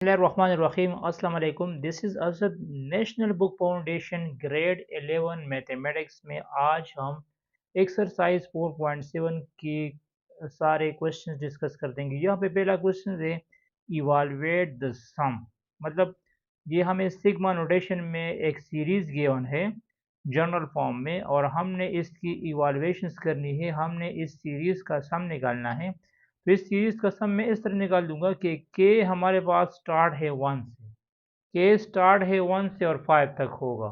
Bismillahirrahmanirrahim. Assalamu alaikum. This is Asad national book foundation grade 11 mathematics में आज हम exercise 4.7 की सारे क्वेश्चंस डिस्कस कर देंगे। यहाँ पे पहला क्वेश्चन है इवालुएट द सम। मतलब ये हमें सिग्मा नोटेशन में एक सीरीज गिवन है जनरल फॉर्म में और हमने इसकी इवालुएशंस करनी है। हमने इस सीरीज का सम निकालना है। तो इस सीरीज का सम मैं इस तरह निकाल दूंगा कि के हमारे पास स्टार्ट है 1 से, के स्टार्ट है 1 से और 5 तक होगा।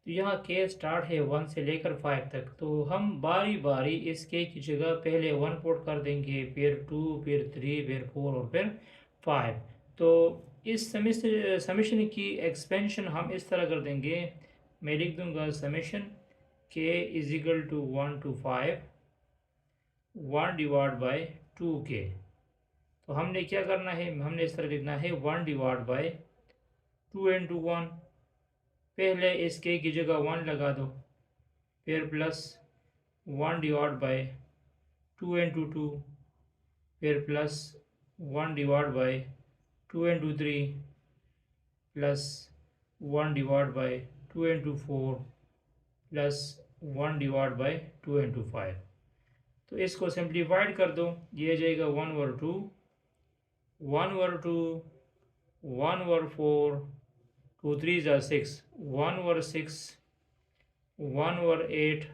तो यहाँ के स्टार्ट है 1 से लेकर 5 तक, तो हम बारी बारी इस के की जगह पहले 1 पुट कर देंगे, फिर 2, फिर 3, फिर 4 और फिर 5। तो इस समीशन की एक्सपेंशन हम इस तरह कर देंगे। मैं लिख दूंगा summation k is equal to 1 to 5 1 divide by 2k। तो हमने क्या करना है, हमने इस तरह लिखना है 1 डिवाइड बाई 2 इंटू 1। पहले इस के की जगह 1 लगा दो, फिर प्लस 1 डिवाइड बाई 2 इंटू 2, फिर plus 1 divide by 2 into 3, plus 1 divide by 2 into 4, plus 1 divide by 2 into 5। तो इसको सिंप्लीफाइड कर दो, ये जाएगा 1 ओवर 2, 1 ओवर 2, 1 ओवर 4, 2 3 ज़ा 6, 1 ओवर 6, 1 ओवर 8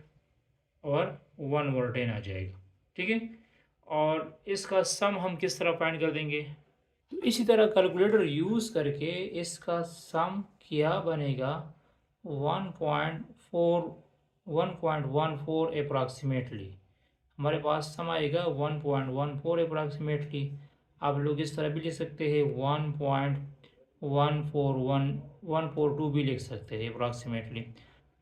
और 1 ओवर 10 आ जाएगा। ठीक है, और इसका सम हम किस तरह फाइंड कर देंगे, तो इसी तरह कैलकुलेटर यूज़ करके इसका सम क्या बनेगा 1.4 1.14 अप्रॉक्सीमेटली। हमारे पास सम आएगा 1.14 अप्रॉक्सीमेटली। आप लोग इस तरह भी लिख सकते हैं 1.141 भी लिख सकते हैं अप्रॉक्सीमेटली।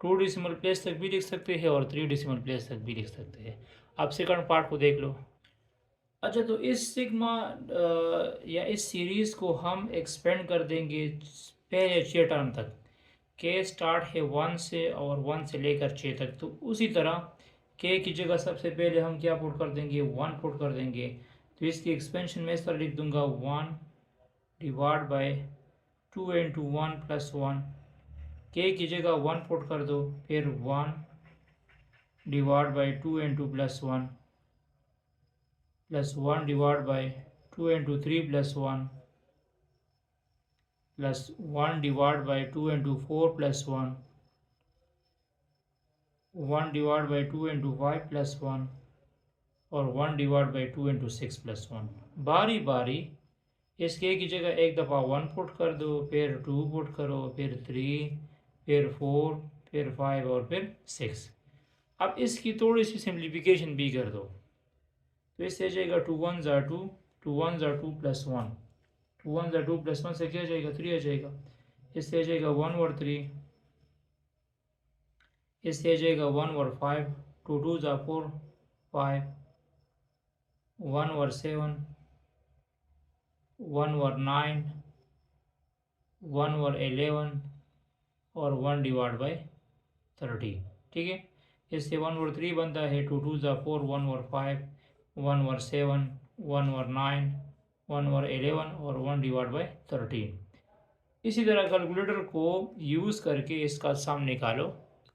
2 डिसिमल प्लेस तक भी लिख सकते हैं और 3 डिसिमल प्लेस तक भी लिख सकते हैं। आप सेकंड पार्ट को देख लो। अच्छा, तो इस सिग्मा या इस सीरीज़ को हम एक्सपेंड कर देंगे पहले 6 टर्म तक। के स्टार्ट है 1 से और 1 से लेकर 6 तक, तो उसी तरह के की जगह सबसे पहले हम क्या पुट कर देंगे, 1 पुट कर देंगे। तो इसकी एक्सपेंशन में इस तरह लिख दूंगा 1 डिवाइड बाय 2 इंटू 1 प्लस 1। के की जगह 1 पुट कर दो, फिर 1 divide by 2 into plus 1, plus 1 divide by 2 into 3 plus 1, plus 1 divide by 2 into 4 plus 1, 1 divide by 2 into 5 plus 1 और 1 डिवाइड बाई 2 इंटू 6 प्लस 1। बारी बारी इस के की जगह एक दफ़ा 1 पुट कर दो, फिर 2 पुट करो, फिर 3, फिर 4, फिर 5 और फिर 6। अब इसकी थोड़ी सी सिंप्लीफिकेशन भी कर दो, तो इससे जाएगा 2 1 ज़ा 2, 2 1 ज़ा 2 प्लस 1, 2 1 ज़ा 2 प्लस 1 से क्या जाएगा 3 आ जाएगा। इससे जाएगा 1 और 3, इससे जाएगा 1 और 5, 2 2 ज़ा 4, 5, 1 और 7, 1 और 9, 1 और 11 और 1 डिवाइड बाई 30। ठीक है, इससे 1 और 3 बनता है, 2 2 ज़ा 4, 1 और 5, 1 और 7, 1 और 9, 1 और 11 और 1 डिवाइड बाई 13। इसी तरह कैलकुलेटर को यूज़ करके इसका सम निकालो।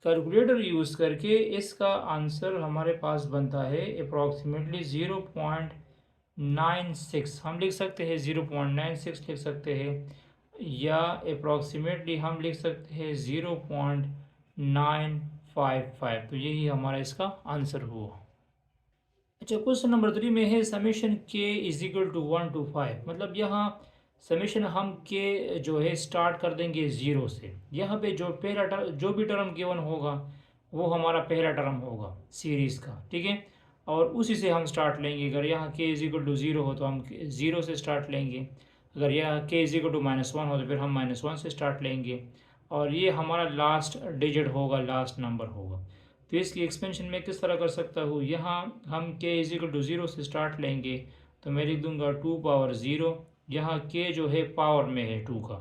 कैलकुलेटर यूज़ करके इसका आंसर हमारे पास बनता है अप्रॉक्सीमेटली 0.96। हम लिख सकते हैं 0.96 लिख सकते हैं, या अप्रॉक्सीमेटली हम लिख सकते हैं 0.955। तो यही हमारा इसका आंसर हुआ। अच्छा, क्वेश्चन नंबर 3 में है summation k is equal to 1 to 5। मतलब यहाँ समेशन हम के जो है स्टार्ट कर देंगे 0 से। यहाँ पे जो पहला टर्म, जो भी टर्म गिवन होगा वो हमारा पहला टर्म होगा सीरीज़ का। ठीक है, और उसी से हम स्टार्ट लेंगे। अगर यहाँ के इज इक्वल टू 0 हो तो हम 0 से स्टार्ट लेंगे। अगर यहाँ के इज इक्वल टू -1 हो तो फिर हम -1 से स्टार्ट लेंगे, और ये हमारा लास्ट डिजिट होगा, लास्ट नंबर होगा। तो इसकी एक्सपेंशन मैं किस तरह कर सकता हूँ, यहाँ हम के इज इक्वल टू 0 से स्टार्ट लेंगे, तो मैं लिख दूंगा 2 पावर 0। यहाँ के जो है पावर में है 2 का,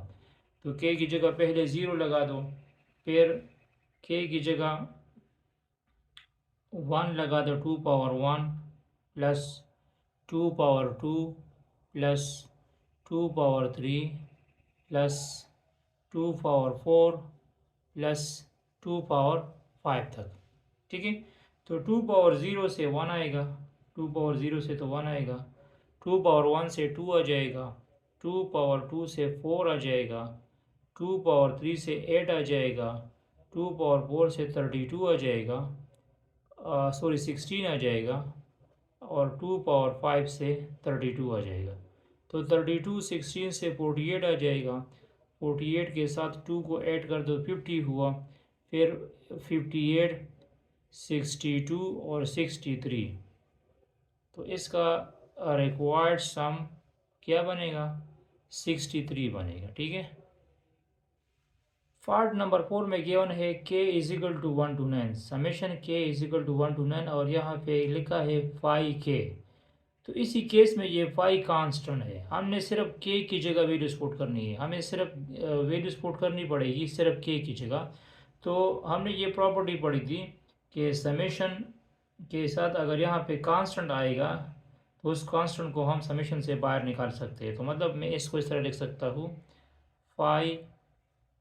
तो के की जगह पहले 0 लगा दो, फिर के की जगह 1 लगा दो, 2 power 1 plus 2 power 2 plus 2 power 3 plus 2 power 4 plus 2 power 5 तक। ठीक है, तो 2 पावर 0 से 1 आएगा, 2 पावर 0 से तो 1 आएगा, 2 पावर 1 से 2 आ जाएगा, 2 पावर 2 से 4 आ जाएगा, 2 पावर 3 से 8 आ जाएगा, 2 पावर 4 से 32 आ जाएगा, सॉरी 16 आ जाएगा, और 2 पावर 5 से 32 आ जाएगा। तो 32 16 से 48 आ जाएगा, 48 के साथ 2 को ऐड कर दो 50 हुआ, फिर 58 62 और 63। तो इसका रिक्वायर्ड सम क्या बनेगा, 63 बनेगा। ठीक है, पार्ट नंबर 4 में गिवन है k is equal to 1 to 9, summation k is equal to 1 to 9, और यहाँ पे लिखा है फाई k। तो इसी केस में ये फाई कांस्टेंट है, हमने सिर्फ k की जगह वैल्यू स्पोर्ट करनी है, हमें सिर्फ वैल्यू स्पोर्ट करनी पड़ेगी सिर्फ k की जगह। तो हमने ये प्रॉपर्टी पढ़ी थी कि समेशन के साथ अगर यहाँ पे कांस्टेंट आएगा तो उस कांस्टेंट को हम समेशन से बाहर निकाल सकते हैं। तो मतलब मैं इसको इस तरह लिख सकता हूँ, phi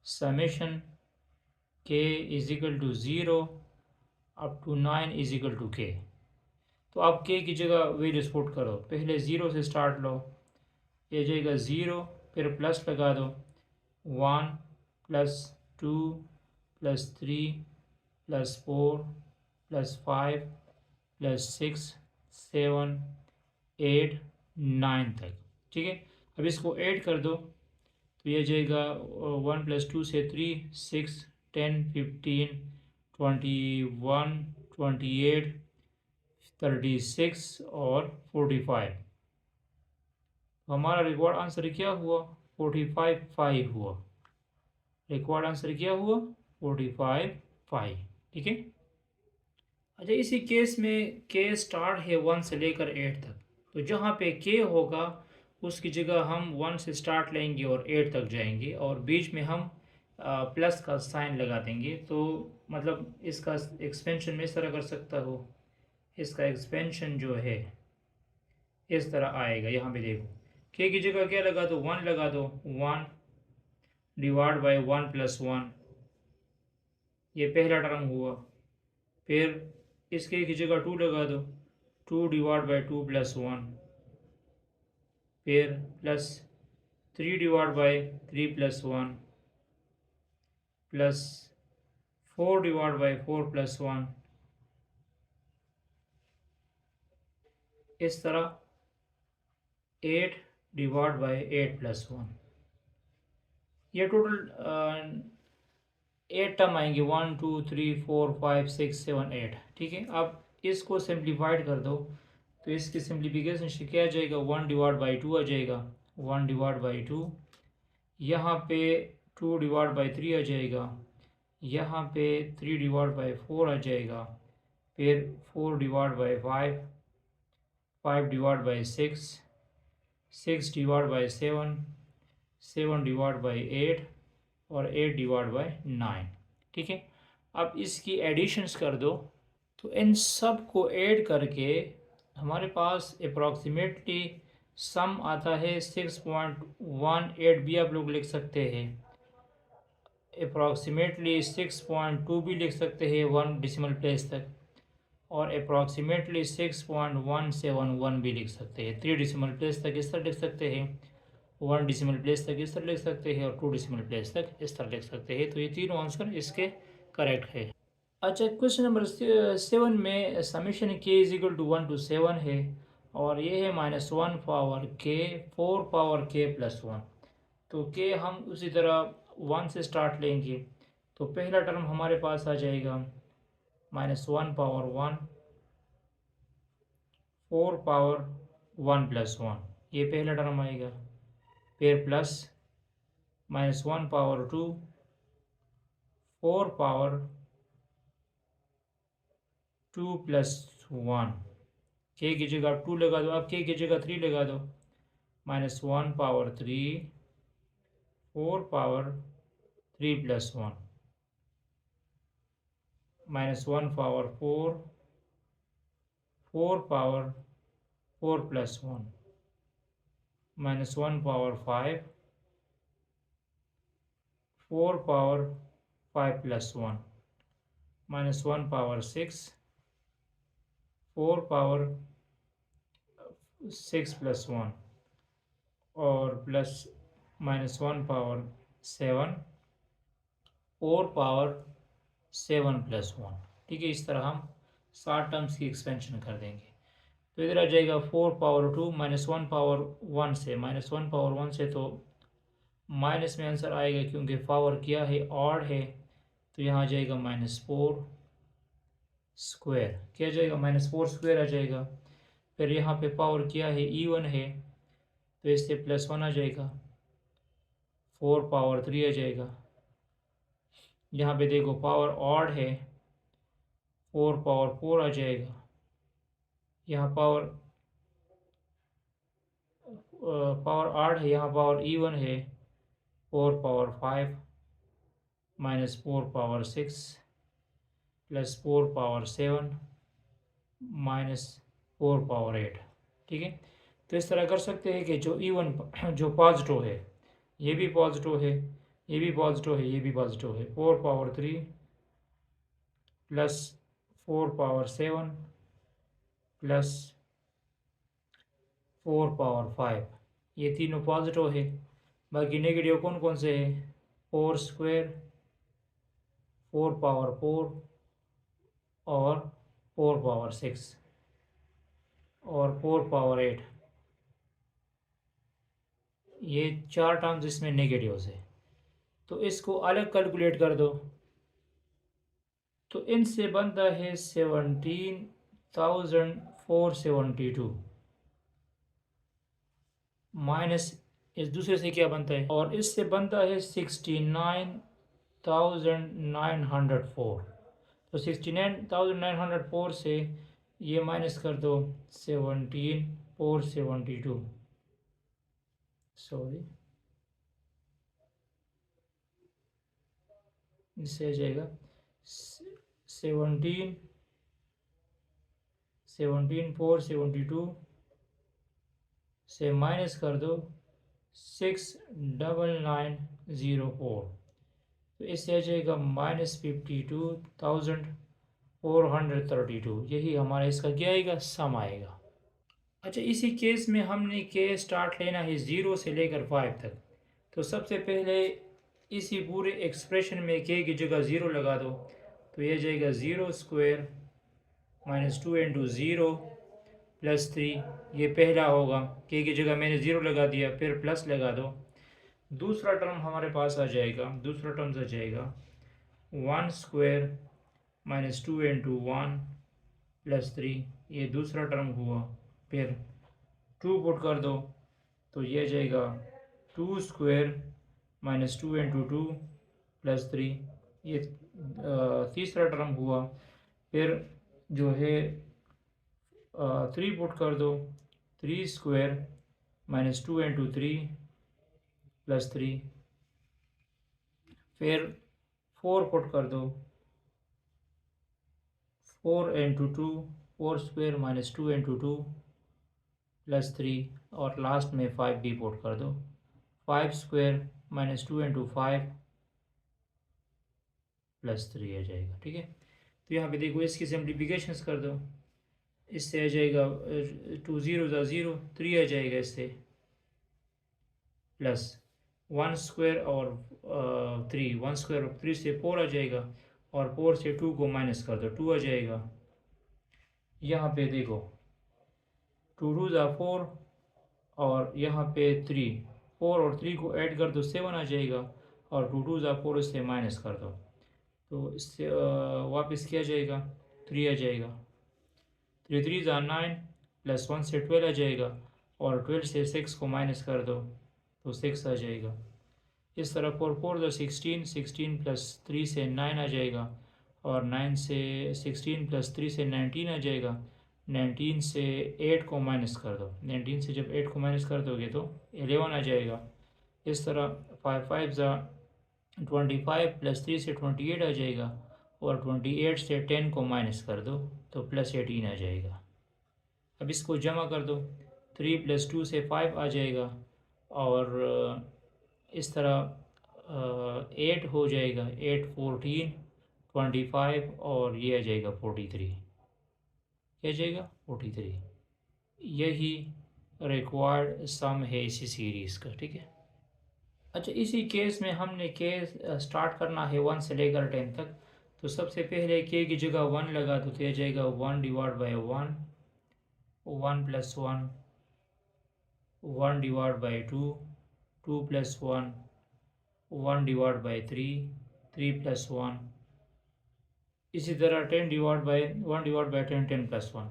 summation k is equal to 0 up to 9 is equal to k। तो आप k की जगह वैल्यू स्पुट करो, पहले 0 से स्टार्ट लो, ये जाएगा 0, फिर प्लस लगा दो, 1 plus 2 plus 3 plus 4 plus 5 plus 6 7 8 9 तक। ठीक है, अब इसको ऐड कर दो, तो ये जाएगा 1 प्लस 2 से 3 6 10 15 21 28 36 और 45। हमारा रिकॉर्ड आंसर क्या हुआ, 45 5 हुआ। रिकॉर्ड आंसर क्या हुआ, 45 5। ठीक है, अच्छा इसी केस में के स्टार्ट है 1 से लेकर 8 तक, तो जहाँ पे के होगा उसकी जगह हम 1 से स्टार्ट लेंगे और 8 तक जाएंगे, और बीच में हम प्लस का साइन लगा देंगे। तो मतलब इसका एक्सपेंशन मैं इस तरह कर सकता हूँ, इसका एक्सपेंशन जो है इस तरह आएगा। यहाँ पे देखो, के की जगह क्या लगा दो, 1 लगा दो, 1 डिवाइड बाई 1 प्लस 1, ये पहला टर्म हुआ। फिर इसके की जगह 2 लगा दो, 2 डिवाइड बाई 2 प्लस 1, फिर plus 3 divide by 3 plus 1, plus 4 divide by 4 plus 1, इस तरह 8 डिवाइड बाई 8 प्लस 1। ये टोटल 8 टर्म आएंगे, 1 2 3 4 5 6 7 8। ठीक है, अब इसको सिंप्लीफाइड कर दो, तो इसकी सिंप्लीफिकेशन से क्या आ जाएगा, 1 डिवाइड बाई 2 आ जाएगा, 1 डिवाइड बाई 2, यहाँ पे 2 डिवाइड बाई 3 आ जाएगा, यहाँ पे 3 डिवाइड बाई 4 आ जाएगा, फिर 4 divide by 5, 5 divide by 6, 6 divide by 7, 7 divide by 8, और 8 डिवाइड बाई 9। ठीक है, अब इसकी एडिशंस कर दो, तो इन सब को ऐड करके हमारे पास अप्रॉक्सीमेटली सम आता है 6.18 भी आप लोग लिख सकते हैं, अप्रॉक्सीमेटली 6.2 भी लिख सकते हैं 1 डिसिमल प्लेस तक, और अप्रॉक्सीमेटली 6.171 भी लिख सकते हैं 3 डिसिमल प्लेस तक इस तरह लिख सकते हैं, 1 डिसिमल प्लेस तक इस तरह लिख सकते हैं, और 2 डिसिमल प्लेस तक इस तरह लिख सकते हैं। तो ये तीनों आंसर इसके करेक्ट है। अच्छा, क्वेश्चन नंबर 7 में summation k is equal to 1 to 7 है, और ये है -1 पावर के 4 पावर के प्लस 1। तो के हम उसी तरह 1 से स्टार्ट लेंगे, तो पहला टर्म हमारे पास आ जाएगा -1 पावर 1 4 पावर 1 प्लस 1, ये पहला टर्म आएगा, फिर प्लस -1 पावर 2 4 पावर 2 प्लस 1, के की जगह 2 लगा दो, अब के की जगह 3 लगा दो, -1 power 3 4 power 3 plus 1, -1 power 4 4 power 4 plus 1, minus 1 power 5, 4 power 5 plus 1, minus 1 power 6, 4 power 6 plus 1 और plus minus 1 power 7, 4 power 7 plus 1। ठीक है, इस तरह हम 7 टर्म्स की एक्सपेंशन कर देंगे। तो इधर आ जाएगा 4 पावर 2 माइनस 1 पावर 1 से, माइनस 1 पावर 1 से तो माइनस में आंसर आएगा क्योंकि पावर क्या है, ऑड है। तो यहाँ आ जाएगा माइनस 4 स्क्वायर, क्या आ जाएगा, माइनस 4 स्क्वायर आ जाएगा। फिर यहाँ पे पावर क्या है, इवन है, तो इससे प्लस 1 आ जाएगा, 4 पावर 3 आ जाएगा। यहाँ पे देखो पावर ऑड है, 4 पावर 4 आ जाएगा। यहाँ पावर ऑड है, यहाँ पावर इवन है, 4 power 5 minus 4 power 6 plus 4 power 7 minus 4 power 8। ठीक है, तो इस तरह कर सकते हैं कि जो इवन जो पॉजिटिव है ये भी पॉजिटिव है, ये भी पॉजिटिव है, ये भी पॉजिटिव है। 4 power 3 plus 4 power 7 plus 4 power 5, ये तीनों पॉजिटिव है। बाकी नेगेटिव कौन कौन से है, 4 स्क्वायर, 4 पावर 4 और 4 पावर 6 और 4 पावर 8, ये 4 टर्म्स इसमें नेगेटिव्स है। तो इसको अलग कैलकुलेट कर दो, तो इनसे बनता है 17,472 माइनस इस दूसरे से क्या बनता है, और इससे बनता है 69,904। तो 69,904 से ये माइनस कर दो 17,472, सॉरी, इससे आ जाएगा 17,472 से माइनस कर दो 6,9904, तो इससे आ जाएगा -52,432। यही हमारा इसका क्या आएगा, सम आएगा। अच्छा, इसी केस में हमने के स्टार्ट लेना है 0 से लेकर 5 तक। तो सबसे पहले इसी पूरे एक्सप्रेशन में के की जगह 0 लगा दो, तो ये जाएगा 0 स्क्वायर माइनस 2 इंटू 0 प्लस 3, ये पहला होगा, के की जगह मैंने 0 लगा दिया, फिर प्लस लगा दो। दूसरा टर्म हमारे पास आ जाएगा, दूसरा टर्म आ जाएगा 1 स्क्वायर माइनस 2 इंटू 1 प्लस 3, ये दूसरा टर्म हुआ। फिर 2 पुट कर दो, तो ये जाएगा 2 स्क्वायर माइनस 2 इंटू 2 प्लस 3, ये तीसरा टर्म हुआ। फिर जो है 3 पुट कर दो, 3 स्क्वायर माइनस 2 इंटू 3 प्लस 3। फिर 4 पुट कर दो, 4 into 2, 4 square minus 2 into 2 plus 3, और लास्ट में 5 भी पुट कर दो, 5 स्क्वायर माइनस 2 इंटू 5 प्लस 3 आ जाएगा। ठीक है, तो यहाँ पे देखो इसकी सिंप्लीफिकेशंस कर दो, इससे आ जाएगा 2 0 0, 3 आ जाएगा इससे, प्लस 1 स्क्वायर और 3, 1 स्क्वायर और 3 से 4 आ जाएगा, और 4 से 2 को माइनस कर दो, 2 आ जाएगा। यहाँ पे देखो 2 2 4 और यहाँ पे 3, 4 और 3 को ऐड कर दो, 7 आ जाएगा, और 2 2 4 इससे माइनस कर दो, तो इससे वापस क्या जाएगा, 3 आ जाएगा, 3 3 9 प्लस 1 से 12 आ जाएगा, और 12 से 6 को माइनस कर दो तो 6 आ जाएगा। इस तरह 4 4 16, 16 प्लस 3 से 9 आ जाएगा, और 9 से 16 प्लस 3 से 19 आ जाएगा। 19 से 8 को माइनस कर दो, 19 से जब 8 को माइनस कर दोगे तो 11 आ जाएगा। इस तरह 5 5 25 प्लस 3 से 28 आ जाएगा, और 28 से 10 को माइनस कर दो तो प्लस 18 आ जाएगा। अब इसको जमा कर दो, 3 प्लस 2 से 5 आ जाएगा, और इस तरह 8 हो जाएगा, 8 14 25 और ये आ जाएगा 43, क्या आ जाएगा 43। यही रिक्वायर्ड सम है इसी सीरीज़ का, ठीक है। अच्छा, इसी केस में हमने केस स्टार्ट करना है 1 से लेकर 10 तक। तो सबसे पहले के की जगह 1 लगा तो आ जाएगा 1 divide by 1, 1 plus 1, 1 divide by 2, 2 plus 1, 1 divide by 3, 3 plus 1। इसी तरह 10 divide by 1 divide by 10, 10 plus 1।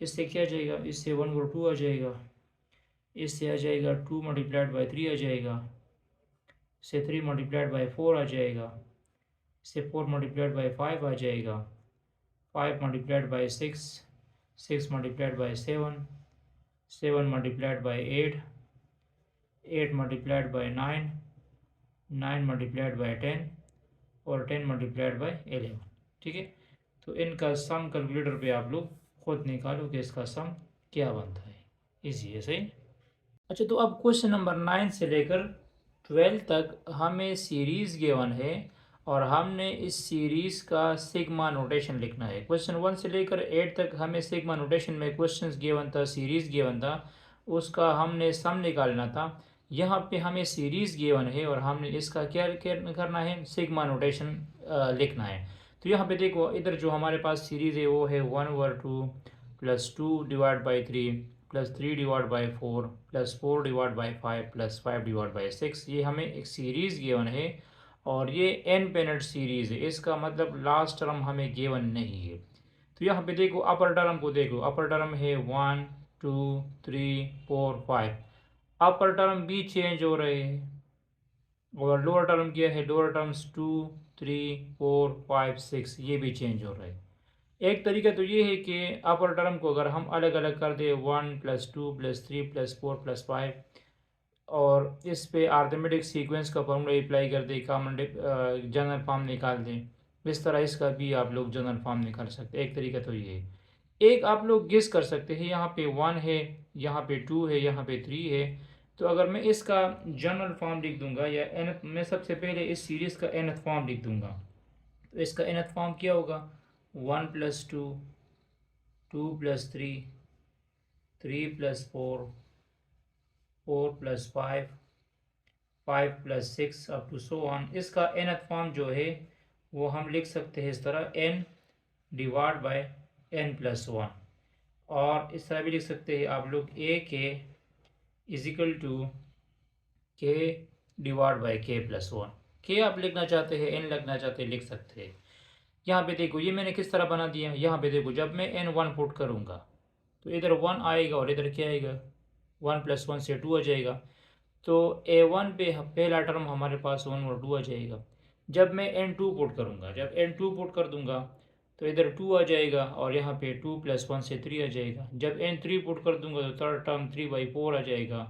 इससे क्या आ जाएगा, इससे 1 को 2 आ जाएगा, इससे आ जाएगा 2 मल्टीप्लाइड बाई 3 आ जाएगा, इससे 3 मल्टीप्लाइड बाई 4 आ जाएगा, इससे 4 मल्टीप्लाइड बाई 5 आ जाएगा, 5 multiplied by 6, 6 multiplied by 7, 7 multiplied by 8, 8 multiplied by 9, 9 multiplied by 10 और 10 मल्टीप्लाइड बाई 11, ठीक है। तो इनका सम कैलकुलेटर पे आप लोग खुद निकालो कि इसका सम क्या बनता है, इजी है, सही। अच्छा, तो अब क्वेश्चन नंबर 9 से लेकर 12 तक हमें सीरीज़ गिवन है और हमने इस सीरीज़ का सिग्मा नोटेशन लिखना है। क्वेश्चन 1 से लेकर 8 तक हमें सिग्मा नोटेशन में क्वेश्चंस गिवन था, सीरीज़ गिवन था, उसका हमने सम निकालना था। यहाँ पे हमें सीरीज़ गिवन है और हमने इसका क्या करना है, सिग्मा नोटेशन लिखना है। तो यहाँ पे देखो, इधर जो हमारे पास सीरीज़ है वो है 1/2 plus 2 divide by 3 plus 3 divide by 4 plus 4 divide by 5 plus 5 divide by 6। ये हमें एक सीरीज़ गिवन है और ये n पेनेट सीरीज़ है, इसका मतलब लास्ट टर्म हमें गिवन नहीं है। तो यहाँ पे देखो, अपर टर्म को देखो, अपर टर्म है 1 2 3 4 5, अपर टर्म भी चेंज हो रहे हैं और लोअर टर्म क्या है, लोअर टर्म्स 2 3 4 5 6 ये भी चेंज हो रहे हैं। एक तरीका तो ये है कि अपर टर्म को अगर हम अलग अलग कर दें, 1 प्लस 2 प्लस 3 प्लस 4 प्लस 5, और इस पे आर्थमेटिक सीक्वेंस का फॉर्मूला अप्लाई कर दें, कॉमन जनरल फॉर्म निकाल दें। इस तरह इसका भी आप लोग जनरल फॉर्म निकाल सकते हैं। एक तरीका तो ये है। एक आप लोग गेस कर सकते हैं, यहाँ पे 1 है, यहाँ पे 2 है, यहाँ पे 3 है। तो अगर मैं इसका जनरल फॉर्म लिख दूंगा या nth, मैं सबसे पहले इस सीरीज़ का nth फॉर्म लिख दूंगा। तो इसका nth फॉर्म क्या होगा, 1 plus 2, 2 plus 3, 3 plus 4, 4 plus 5, 5 plus 6 up to so on. इसका nth फॉर्म जो है वो हम लिख सकते हैं इस तरह, n divide by n plus 1। और इस तरह भी लिख सकते हैं आप लोग, a k is equal to k divide by k plus 1। k आप लिखना चाहते हैं, n लिखना चाहते हैं, लिख सकते हैं। यहाँ पे देखो, ये मैंने किस तरह बना दिया। यहाँ पे देखो, जब मैं n 1 पुट करूँगा तो इधर 1 आएगा और इधर क्या आएगा, 1 प्लस 1 से 2 आ जाएगा। तो a1 पे पहला टर्म हमारे पास 1 और 2 आ जाएगा। जब मैं n2 पुट करूँगा, जब n2 पुट कर दूंगा तो इधर 2 आ जाएगा और यहाँ पे 2 प्लस 1 से 3 आ जाएगा। जब n3 पुट कर दूंगा तो थर्ड टर्म 3/4 आ जाएगा,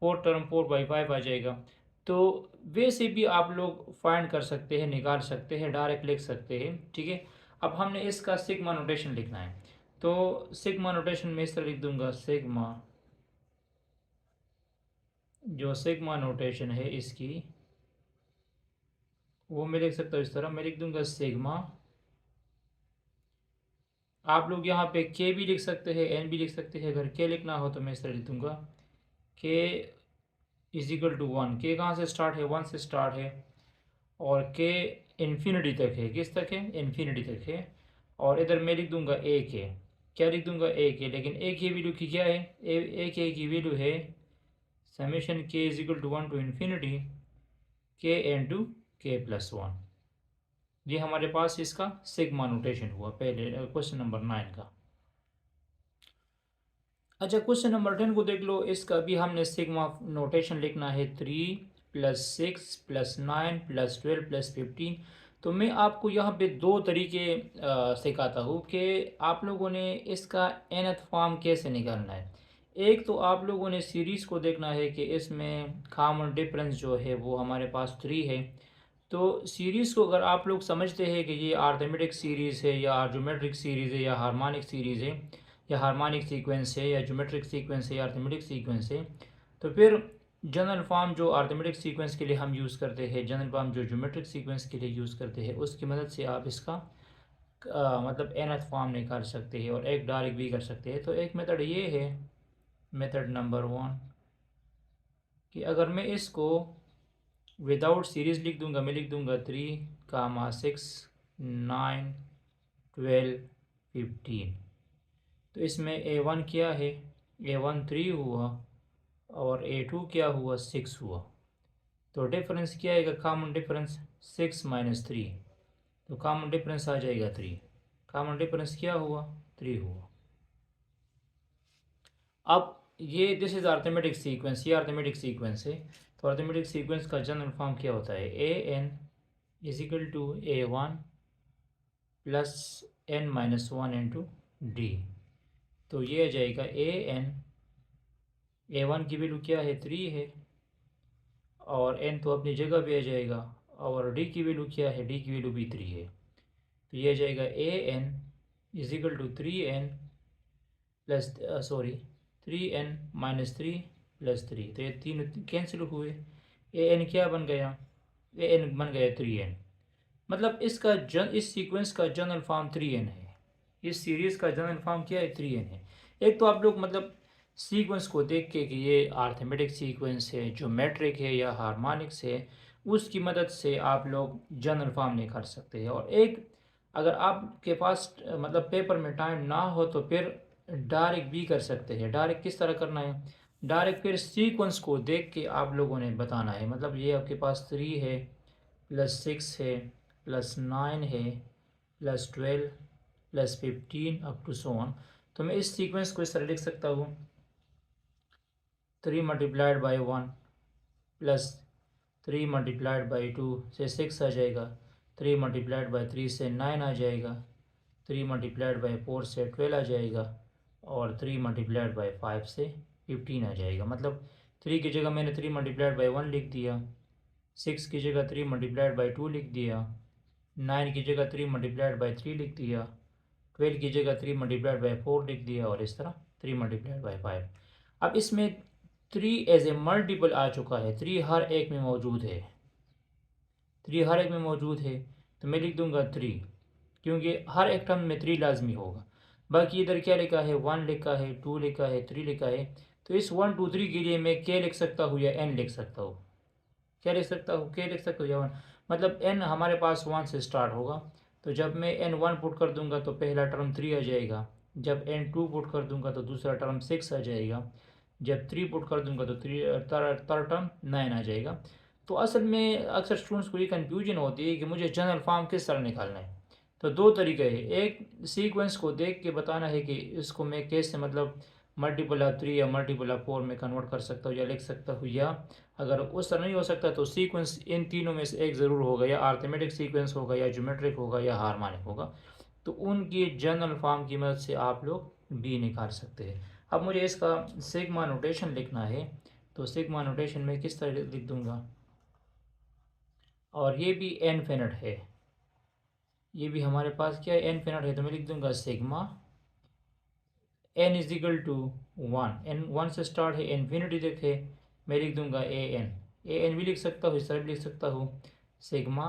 फोर्थ टर्म 4/5 आ जाएगा। तो वैसे भी आप लोग फाइंड कर सकते हैं, निकाल सकते हैं, डायरेक्ट लिख सकते हैं, ठीक है। अब हमने इसका सिग्मा नोटेशन लिखना है। तो सिग्मा नोटेशन में इस तरह लिख दूंगा, सिग्मा, जो सिग्मा नोटेशन है इसकी वो मैं लिख सकता हूँ इस तरह, मैं लिख दूंगा सिग्मा। आप लोग यहाँ पे के भी लिख सकते हैं, एन भी लिख सकते हैं। अगर के लिखना हो तो मैं इस तरह लिख दूंगा, के इज इक्वल टू 1। के कहाँ से स्टार्ट है, 1 से स्टार्ट है और के इन्फिनिटी तक है। किस तक है, इन्फिनिटी तक है। और इधर मैं लिख दूंगा ए के, क्या लिख दूंगा, ए के। लेकिन ए की वैल्यू की क्या है, ए के की वैल्यू है summation k is equal to 1 to infinity k n to k plus 1। ये हमारे पास इसका सिग्मा नोटेशन हुआ पहले क्वेश्चन नंबर 9 का। अच्छा, क्वेश्चन नंबर 10 को देख लो। इसका भी हमने सिग्मा नोटेशन लिखना है, 3 प्लस 6 प्लस 9 प्लस 12 प्लस 15। तो मैं आपको यहाँ पे दो तरीके सिखाता हूँ कि आप लोगों ने इसका nth फॉर्म कैसे निकालना है। एक तो आप लोगों ने सीरीज़ को देखना है कि इसमें कॉमन डिफरेंस जो है वो हमारे पास 3 है। तो सीरीज़ को अगर आप लोग समझते हैं कि ये आर्थमेटिक सीरीज़ है या ज्योमेट्रिक सीरीज़ है या हार्मोनिक सीरीज़ है या हार्मोनिक सीक्वेंस है या ज्योमेट्रिक सीक्वेंस है या अर्थमेटिक सीक्वेंस है, तो फिर जनरल फॉर्म जो अरिथमेटिक सीक्वेंस के लिए हम यूज़ करते हैं, जनरल फॉर्म जो ज्योमेट्रिक सीक्वेंस के लिए यूज़ करते हैं, उसकी मदद से आप इसका मतलब nth फॉर्म निकाल सकते हैं और एक डायरेक्ट भी कर सकते हैं। तो एक मेथड ये है, मेथड नंबर 1, कि अगर मैं इसको विदाउट सीरीज़ लिख दूंगा, मैं लिख दूंगा 3, 6, 9, 12, 15। तो इसमें A1 क्या है, A1 3 हुआ और A2 क्या हुआ, 6 हुआ। तो डिफरेंस क्या आएगा, कॉमन डिफरेंस 6 माइनस 3, तो कॉमन डिफरेंस आ जाएगा 3। कॉमन डिफरेंस क्या हुआ, 3 हुआ। अब ये दिस इज अरिथमेटिक सीक्वेंस, ये अरिथमेटिक सीक्वेंस है। तो अरिथमेटिक सीक्वेंस का जनरल फॉर्म क्या होता है, a n is equal to A1 plus n-1 into d. तो ये आ जाएगा A1 की वैल्यू क्या है, 3 है, और n तो अपनी जगह पे आ जाएगा, और d की वैल्यू क्या है, d की वैल्यू भी 3 है। तो ये आ जाएगा AN is equal to 3n plus 3n-3 plus 3। तो ये तीन कैंसिल हुए, AN क्या बन गया, AN बन गया 3n। मतलब इस सीक्वेंस का जनरल फॉर्म 3n है। इस सीरीज़ का जनरल फॉर्म क्या है, 3n है। एक तो आप लोग मतलब सीक्वेंस को देख के कि ये आर्थमेटिक सीक्वेंस है, ज्योमेट्रिक है या हार्मोनिक्स है, उसकी मदद से आप लोग जनरल फॉर्म निकाल सकते हैं। और एक अगर आपके पास मतलब पेपर में टाइम ना हो तो फिर डायरेक्ट भी कर सकते हैं। डायरेक्ट किस तरह करना है, डायरेक्ट फिर सीक्वेंस को देख के आप लोगों ने बताना है। मतलब ये आपके पास 3 है प्लस 6 है प्लस 9 है plus 12 plus 15 up to so on. तो मैं इस सीक्वेंस को इस तरह लिख सकता हूँ, 3 multiplied by 1 plus 3 multiplied by 2 से 6 आ जाएगा, 3 मल्टीप्लाइड बाई 3 से 9 आ जाएगा, 3 मल्टीप्लाइड बाई 4 से 12 आ जाएगा, और 3 मल्टीप्लाइड बाई 5 से 15 आ जाएगा। मतलब 3 की जगह मैंने 3 मल्टीप्लाइड बाई 1 लिख दिया, 6 की जगह 3 मल्टीप्लाइड बाई 2 लिख दिया, 9 की जगह 3 मल्टीप्लाइड बाई 3 लिख दिया, 12 की जगह 3 मल्टीप्लाइड बाई 4 लिख दिया, और इस तरह 3 मल्टीप्लाइड बाई 5। अब इसमें 3 एज ए मल्टीपल आ चुका है, 3 हर एक में मौजूद है, 3 हर एक में मौजूद है। तो मैं लिख दूंगा 3, क्योंकि हर एक टर्म में 3 लाजमी होगा। बाकी इधर क्या लिखा है, 1 लिखा है, 2 लिखा है, 3 लिखा है। तो इस 1 2 3 के लिए मैं के लिख सकता हूँ या एन लिख सकता हूँ, क्या लिख सकता हूँ, के लिख सकता हूँ या 1। मतलब एन हमारे पास 1 से स्टार्ट होगा। तो जब मैं n1 पुट कर दूंगा तो पहला टर्म 3 आ जाएगा, जब n2 पुट कर दूंगा तो दूसरा टर्म 6 आ जाएगा, जब 3 पुट कर दूंगा तो थर्ड टर्म 9 आ जाएगा। तो असल में अक्सर स्टूडेंट्स को ये कन्फ्यूजन होती है कि मुझे जनरल फॉर्म किस तरह निकालना है। तो दो तरीके हैं, एक सीक्वेंस को देख के बताना है कि इसको मैं कैसे मतलब मल्टीपल ऑफ 3 या मल्टीपल ऑफ 4 में कन्वर्ट कर सकता हूँ या लिख सकता हूँ, या अगर उस तरह नहीं हो सकता तो सीक्वेंस इन तीनों में से एक ज़रूर होगा, या आर्थमेटिक सीक्वेंस होगा या ज्योमेट्रिक होगा या हार्मोनिक होगा। तो उनकी जनरल फॉर्म की मदद से आप लोग बी निकाल सकते हैं। अब मुझे इसका सिग्मा नोटेशन लिखना है, तो सिग्मा नोटेशन में किस तरह लिख दूंगा, और ये भी इनफिनिट है, ये भी हमारे पास क्या है, इनफिनिट है। तो मैं लिख दूंगा sigma n is equal to 1, n 1 से स्टार्ट है, इन्फिनिटी तक है। मैं लिख दूंगा ए एन भी लिख सकता हूँ, इस तरह भी लिख सकता हूँ, sigma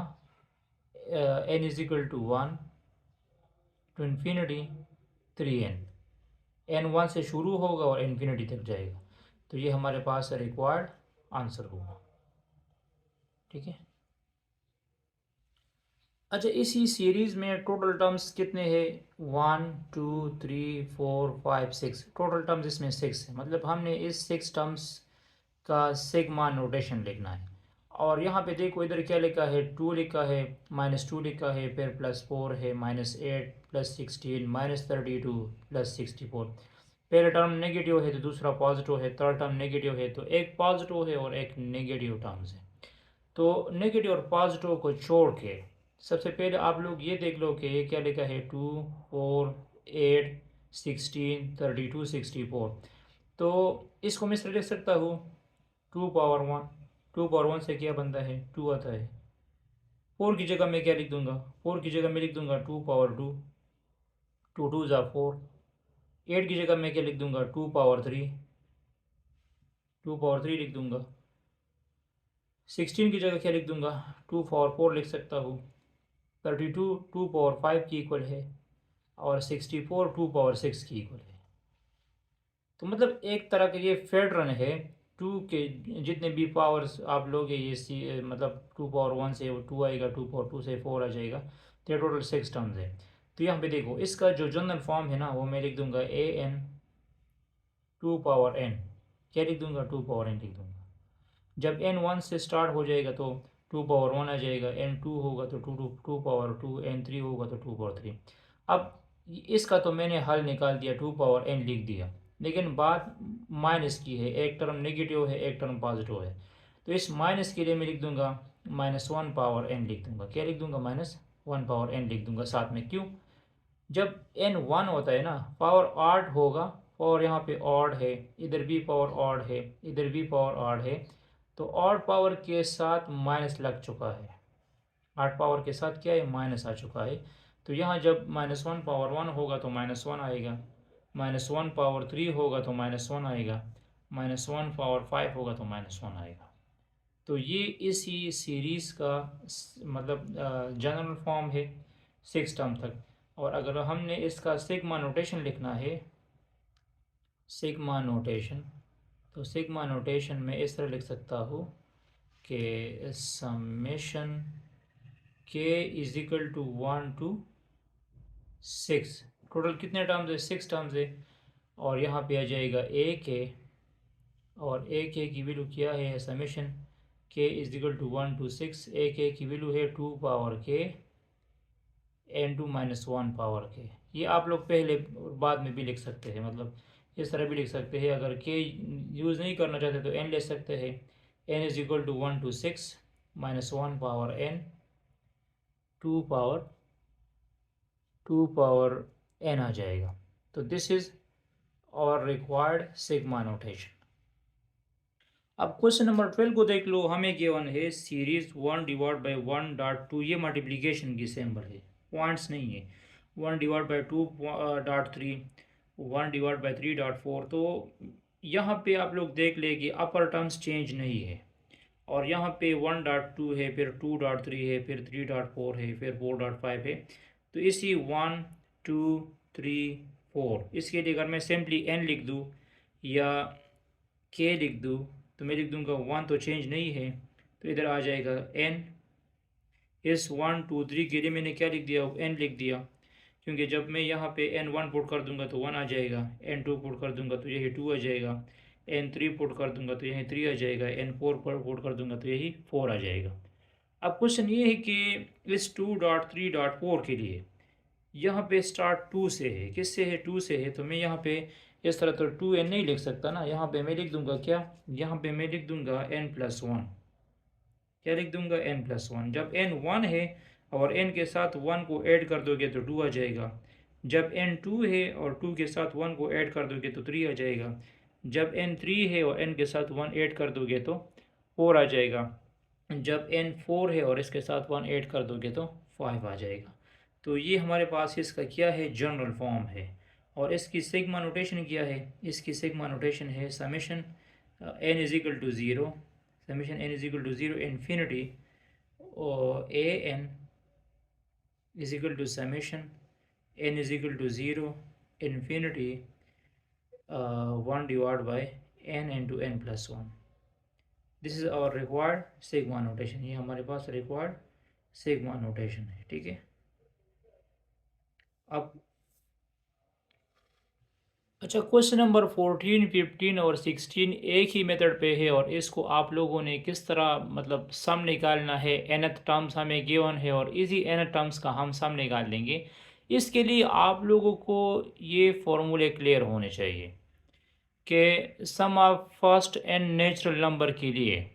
n is equal to 1 to infinity 3n। N 1 से शुरू होगा और इन्फिनिटी तक जाएगा। तो ये हमारे पास रिक्वायर्ड आंसर होगा, ठीक है। अच्छा, इसी सीरीज़ में टोटल टर्म्स कितने हैं, 1 2 3 4 5 6, टोटल टर्म्स इसमें 6 है। मतलब हमने इस 6 टर्म्स का सिग्मा नोटेशन लिखना है। और यहाँ पे देखो इधर क्या लिखा है, 2 लिखा है, -2 लिखा है, फिर +4 है, -8 +16 -32 +64। पहला टर्म नेगेटिव है तो दूसरा पॉजिटिव है, थर्ड टर्म नेगेटिव है तो एक पॉजिटिव है और एक नेगेटिव टर्म्स है। तो नेगेटिव और पॉजिटिव को छोड़ के सबसे पहले आप लोग ये देख लो कि ये क्या लिखा है, 2 4 8 16 32 64। तो इसको मैं इस तरह लिख सकता हूँ, 2 पावर 1, 2 पावर 1 से क्या बनता है, 2 आता है। 4 की जगह मैं क्या लिख दूंगा, 4 की जगह मैं लिख दूंगा 2 पावर 2, 2 2 ज़ा 4। 8 की जगह मैं क्या लिख दूंगा, 2 पावर 3, 2 पावर 3 लिख दूंगा। 16 की जगह क्या लिख दूंगा, 2 पावर 4 लिख सकता हूँ। 32 2 पावर 5 की इक्वल है, और 64 2 पावर 6 की इक्वल है। तो मतलब एक तरह का ये फेड रन है। टू के जितने भी पावर्स आप लोगे ये मतलब 2 पावर 1 से 2 आएगा, 2 पावर 2 से 4 आ जाएगा, तो ये टोटल 6 टर्म्स है। तो यहाँ पे देखो इसका जो जनरल फॉर्म है ना, वो मैं लिख दूंगा ए एन 2 पावर एन। क्या लिख दूंगा, 2 पावर एन लिख दूंगा। जब एन 1 से स्टार्ट हो जाएगा तो 2 पावर 1 आ जाएगा, एन 2 होगा तो 2 पावर 2, एन 3 होगा तो 2 पावर 3। अब इसका तो मैंने हल निकाल दिया, 2 पावर एन लिख दिया, लेकिन बात माइनस की है। एक टर्म नेगेटिव है, एक टर्म पॉजिटिव है, तो इस माइनस के लिए मैं लिख दूंगा -1 पावर एन लिख दूंगा। क्या लिख दूंगा, -1 पावर एन लिख दूंगा साथ में। क्यों, जब एन 1 होता है ना, पावर ऑड होगा, और यहाँ पे ऑड है, इधर भी पावर ऑड है, इधर भी पावर ऑड है, तो ऑड पावर के साथ माइनस लग चुका है। ऑड पावर के साथ क्या है, माइनस आ चुका है। तो यहाँ जब -1 पावर 1 होगा तो -1 आएगा, -1 पावर 3 होगा तो -1 आएगा, -1 पावर 5 होगा तो -1 आएगा। तो ये इसी सीरीज़ का मतलब जनरल फॉर्म है 6 टर्म तक। और अगर हमने इसका सिग्मा नोटेशन लिखना है, सिग्मा नोटेशन, तो सिग्मा नोटेशन में इस तरह लिख सकता हूँ कि summation k is equal to 1 to 6। Total कितने टर्म्स है, 6 टर्म्स है। और यहाँ पे आ जाएगा ए के, और ए के की वैल्यू क्या है, summation k is equal to 1 to 6। ए के की वैल्यू है 2 पावर के एन टू -1 पावर के। ये आप लोग पहले बाद में भी लिख सकते हैं, मतलब इस तरह भी लिख सकते हैं। अगर के यूज़ नहीं करना चाहते तो एन ले सकते हैं। N is equal to 1 to 6 -1 power n 2 power n आ जाएगा। तो दिस इज और रिक्वायर्ड सिग्मा नोटेशन। अब क्वेश्चन नंबर 12 को देख लो। हमें गिवन है सीरीज 1 डिवाइड बाई 1.2, ये मल्टीप्लीकेशन की सिंबल है, पॉइंट्स नहीं है। 1 डिवाइड बाई 2.3, 1 डिवाइड बाई 3.4। तो यहाँ पे आप लोग देख ले कि अपर टर्म्स चेंज नहीं है, और यहाँ पे 1.2 है, फिर 2.3 है, फिर 3.4 है, फिर 4.5 है। तो इसी 1 2 3 4, इसके लिए अगर मैं सिंपली n लिख दूँ या k लिख दूँ, तो मैं लिख दूंगा 1 तो चेंज नहीं है, तो इधर आ जाएगा n। इस 1 2 3 के लिए मैंने क्या लिख दिया, n लिख दिया, क्योंकि जब मैं यहाँ पे n1 पुट कर दूंगा तो 1 आ जाएगा, n2 पुट कर दूंगा तो यही 2 आ जाएगा, n3 पुट कर दूंगा तो यही 3 आ जाएगा, n4 पर पुट कर दूंगा तो यही 4 आ जाएगा। अब क्वेश्चन ये है कि इस 2.3.4 के लिए यहाँ पे स्टार्ट 2 से है, किससे है, 2 से है। तो मैं यहाँ पे इस तरह तो 2n नहीं लिख सकता ना, यहाँ पे मैं लिख दूंगा क्या, यहाँ पे मैं लिख दूंगा n+1। क्या लिख दूंगा, n+1। जब n 1 है और n के साथ 1 को ऐड कर दोगे तो 2 आ जाएगा। जब n 2 है और 2 के साथ 1 को ऐड कर दोगे तो 3 आ जाएगा। जब n 3 है और n के साथ 1 ऐड कर दोगे तो 4 आ जाएगा। जब n 4 है और इसके साथ 1 ऐड कर दोगे तो 5 आ जाएगा। तो ये हमारे पास इसका क्या है, जनरल फॉर्म है। और इसकी सिग्मा नोटेशन क्या है, इसकी सिग्मा नोटेशन है summation n is equal to 0, summation n is equal to 0 infinity a n is equal to summation n is equal to 0 infinity 1 divide by n into n+1। This is our required sigma notation. ये हमारे पास required sigma notation है, ठीक है। अब अच्छा, question number 14 15 और 16 एक ही method पे है, और इसको आप लोगों ने किस तरह मतलब सम निकालना है, nth टर्म्स हमें गिवन है और इसी nth टर्म्स का हम सम निकाल लेंगे। इसके लिए आप लोगों को ये फॉर्मूले क्लियर होने चाहिए कि sum of first n natural number के लिए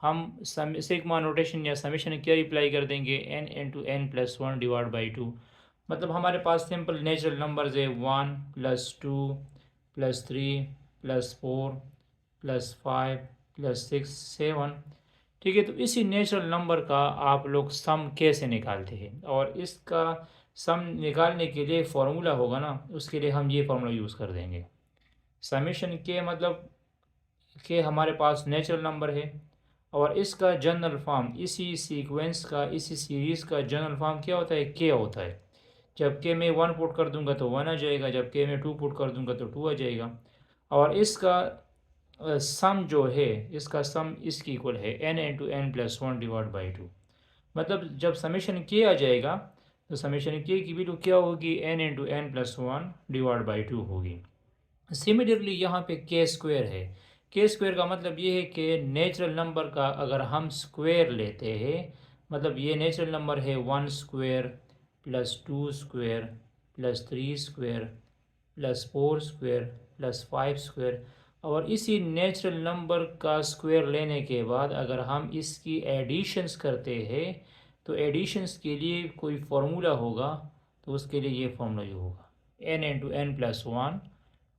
हम सिग्मा नोटेशन या समेशन क्या रिप्लाई कर देंगे, n into n+1 divide by 2। मतलब हमारे पास सिंपल नेचुरल नंबर्स है 1 +2 +3 +4 +5 +6 7, ठीक है। तो इसी नेचुरल नंबर का आप लोग सम कैसे निकालते हैं, और इसका सम निकालने के लिए फॉर्मूला होगा ना, उसके लिए हम ये फार्मूला यूज़ कर देंगे। समेशन के मतलब कि हमारे पास नेचुरल नंबर है, और इसका जनरल फॉर्म, इसी सीक्वेंस का, इसी सीरीज़ का जनरल फॉर्म क्या होता है, के होता है। जब के मैं 1 पुट कर दूंगा तो 1 आ जाएगा, जब के मैं 2 पुट कर दूंगा तो 2 आ जाएगा। और इसका सम जो है, इसका सम इसकी इक्वल है n into n plus one divide by two. मतलब जब समेशन के आ जाएगा तो समेशन के की वैल्यू क्या होगी, n into n plus one divide by two होगी। सिमिलरली यहाँ पे के स्क्वेयर है। के स्क्वेयर का मतलब ये है कि नेचुरल नंबर का अगर हम स्क्वेयर लेते हैं, मतलब ये नेचुरल नंबर है 1 square plus 2 square plus 3 square plus 4 square plus 5 square, और इसी नेचुरल नंबर का स्क्वायर लेने के बाद अगर हम इसकी एडिशंस करते हैं तो एडिशंस के लिए कोई फार्मूला होगा, तो उसके लिए ये फार्मूला जो होगा n into n plus one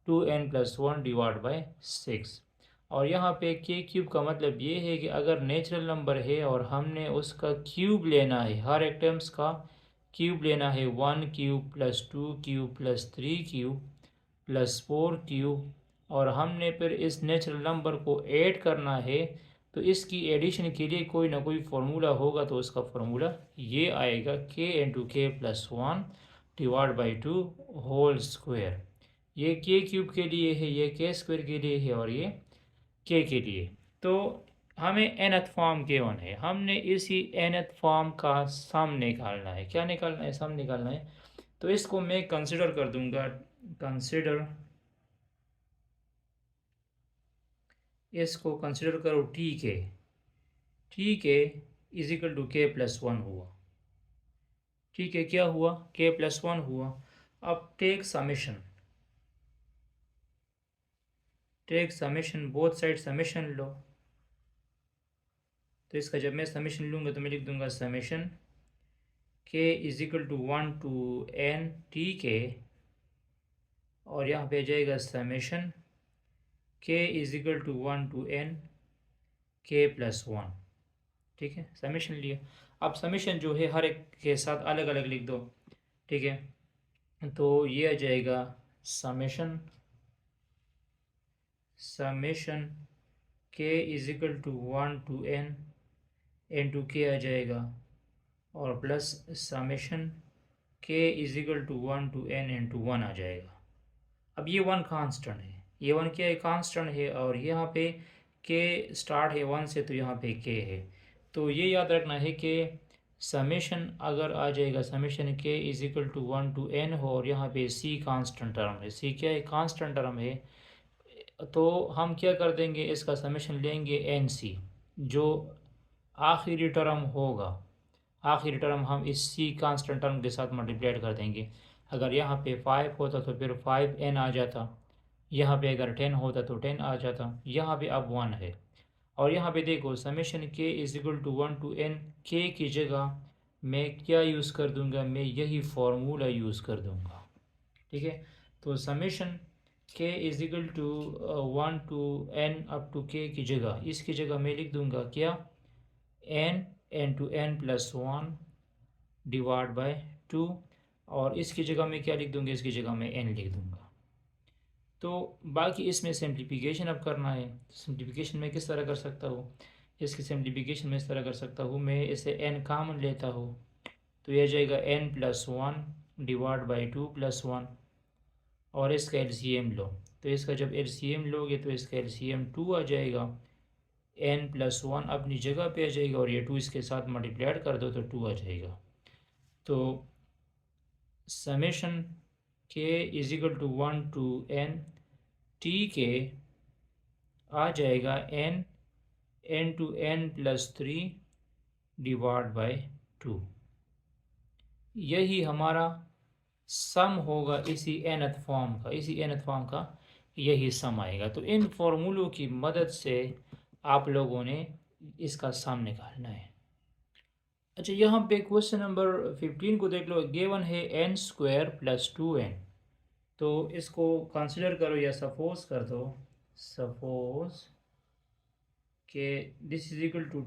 2n plus one divide by six. और यहाँ पे के क्यूब का मतलब ये है कि अगर नेचुरल नंबर है और हमने उसका क्यूब लेना है, हर एक टर्म्स का क्यूब लेना है, 1 cube plus 2 cube plus 3 cube plus 4 cube, और हमने फिर इस नेचुरल नंबर को ऐड करना है, तो इसकी एडिशन के लिए कोई ना कोई फार्मूला होगा, तो उसका फार्मूला ये आएगा k into k plus one divide by two whole square. ये के क्यूब के लिए है, ये के स्क्वायर के लिए है, और ये के लिए। तो हमें nth फॉर्म के वन है, हमने इसी nth फॉर्म का सम निकालना है। क्या निकालना है, सम निकालना है। तो इसको मैं कंसिडर कर दूंगा, कंसिडर, इसको कंसिडर करो t k is equal to k plus one हुआ। ठीक है, क्या हुआ, के प्लस वन हुआ। अब take summation both side summation लो। तो इसका जब मैं समेशन लूँगा तो मैं लिख दूंगा summation k is equal to one to n t k, और यहाँ पे जाएगा summation k is equal to one to n k plus one. ठीक है, समेशन लिया। अब समेशन जो है हर एक के साथ अलग अलग लिख दो। ठीक है, तो ये आ जाएगा summation summation k is equal to one to n to k आ जाएगा, और plus summation k is equal to one to n into one आ जाएगा। अब ये वन कांस्टेंट है, ये वन क्या है, कांस्टेंट है, और यहाँ पे के स्टार्ट है वन से, तो यहाँ पे के है। तो ये याद रखना है कि समेशन अगर आ जाएगा summation k is equal to one to n हो, और यहाँ पे सी कांस्टेंट टर्म है, सी क्या है, कांस्टेंट टर्म है, तो हम क्या कर देंगे, इसका समेशन लेंगे एन सी, जो आखिरी टर्म होगा, आखिरी टर्म हम इस सी कांस्टेंट टर्म के साथ मल्टीप्लाइड कर देंगे। अगर यहाँ पे 5 होता तो फिर 5n आ जाता, यहाँ पे अगर 10 होता तो 10 आ जाता, यहाँ पे अब 1 है। और यहाँ पे देखो summation k is equal to one to n, k की जगह मैं क्या यूज़ कर दूंगा, मैं यही फार्मूला यूज़ कर दूंगा। ठीक है, तो summation k is equal to one to n up to k की जगह, इसकी जगह मैं लिख दूंगा क्या, n to n plus one divide by two, और इसकी जगह में क्या लिख दूंगा, इसकी जगह में n लिख दूंगा। तो बाकी इसमें सिंप्लीफिकेशन अब करना है। सिंप्लीफिकेशन में किस तरह कर सकता हूँ, इसकी सिंप्लीफिकेशन में इस तरह कर सकता हूँ, मैं इसे n कॉमन लेता हूँ, तो यह जाएगा n plus one divide by two plus one, और इसका एलसीएम लो, तो इसका जब एलसीएम लोगे तो इसका एलसीएम टू आ जाएगा, n प्लस वन अपनी जगह पे आ जाएगा, और ये टू इसके साथ मल्टीप्लाइड कर दो तो टू आ जाएगा। तो summation k is equal to one to n t k आ जाएगा n to n plus three divide by two. यही हमारा सम होगा इसी nth फॉर्म का, इसी nth फॉर्म का यही सम आएगा। तो इन फॉर्मूलों की मदद से आप लोगों ने इसका सम निकालना है। अच्छा, यहाँ पे क्वेश्चन नंबर 15 को देख लो, गिवन है n square plus two n. तो इसको कंसिडर करो या सपोज कर दो, सपोज के this is equal to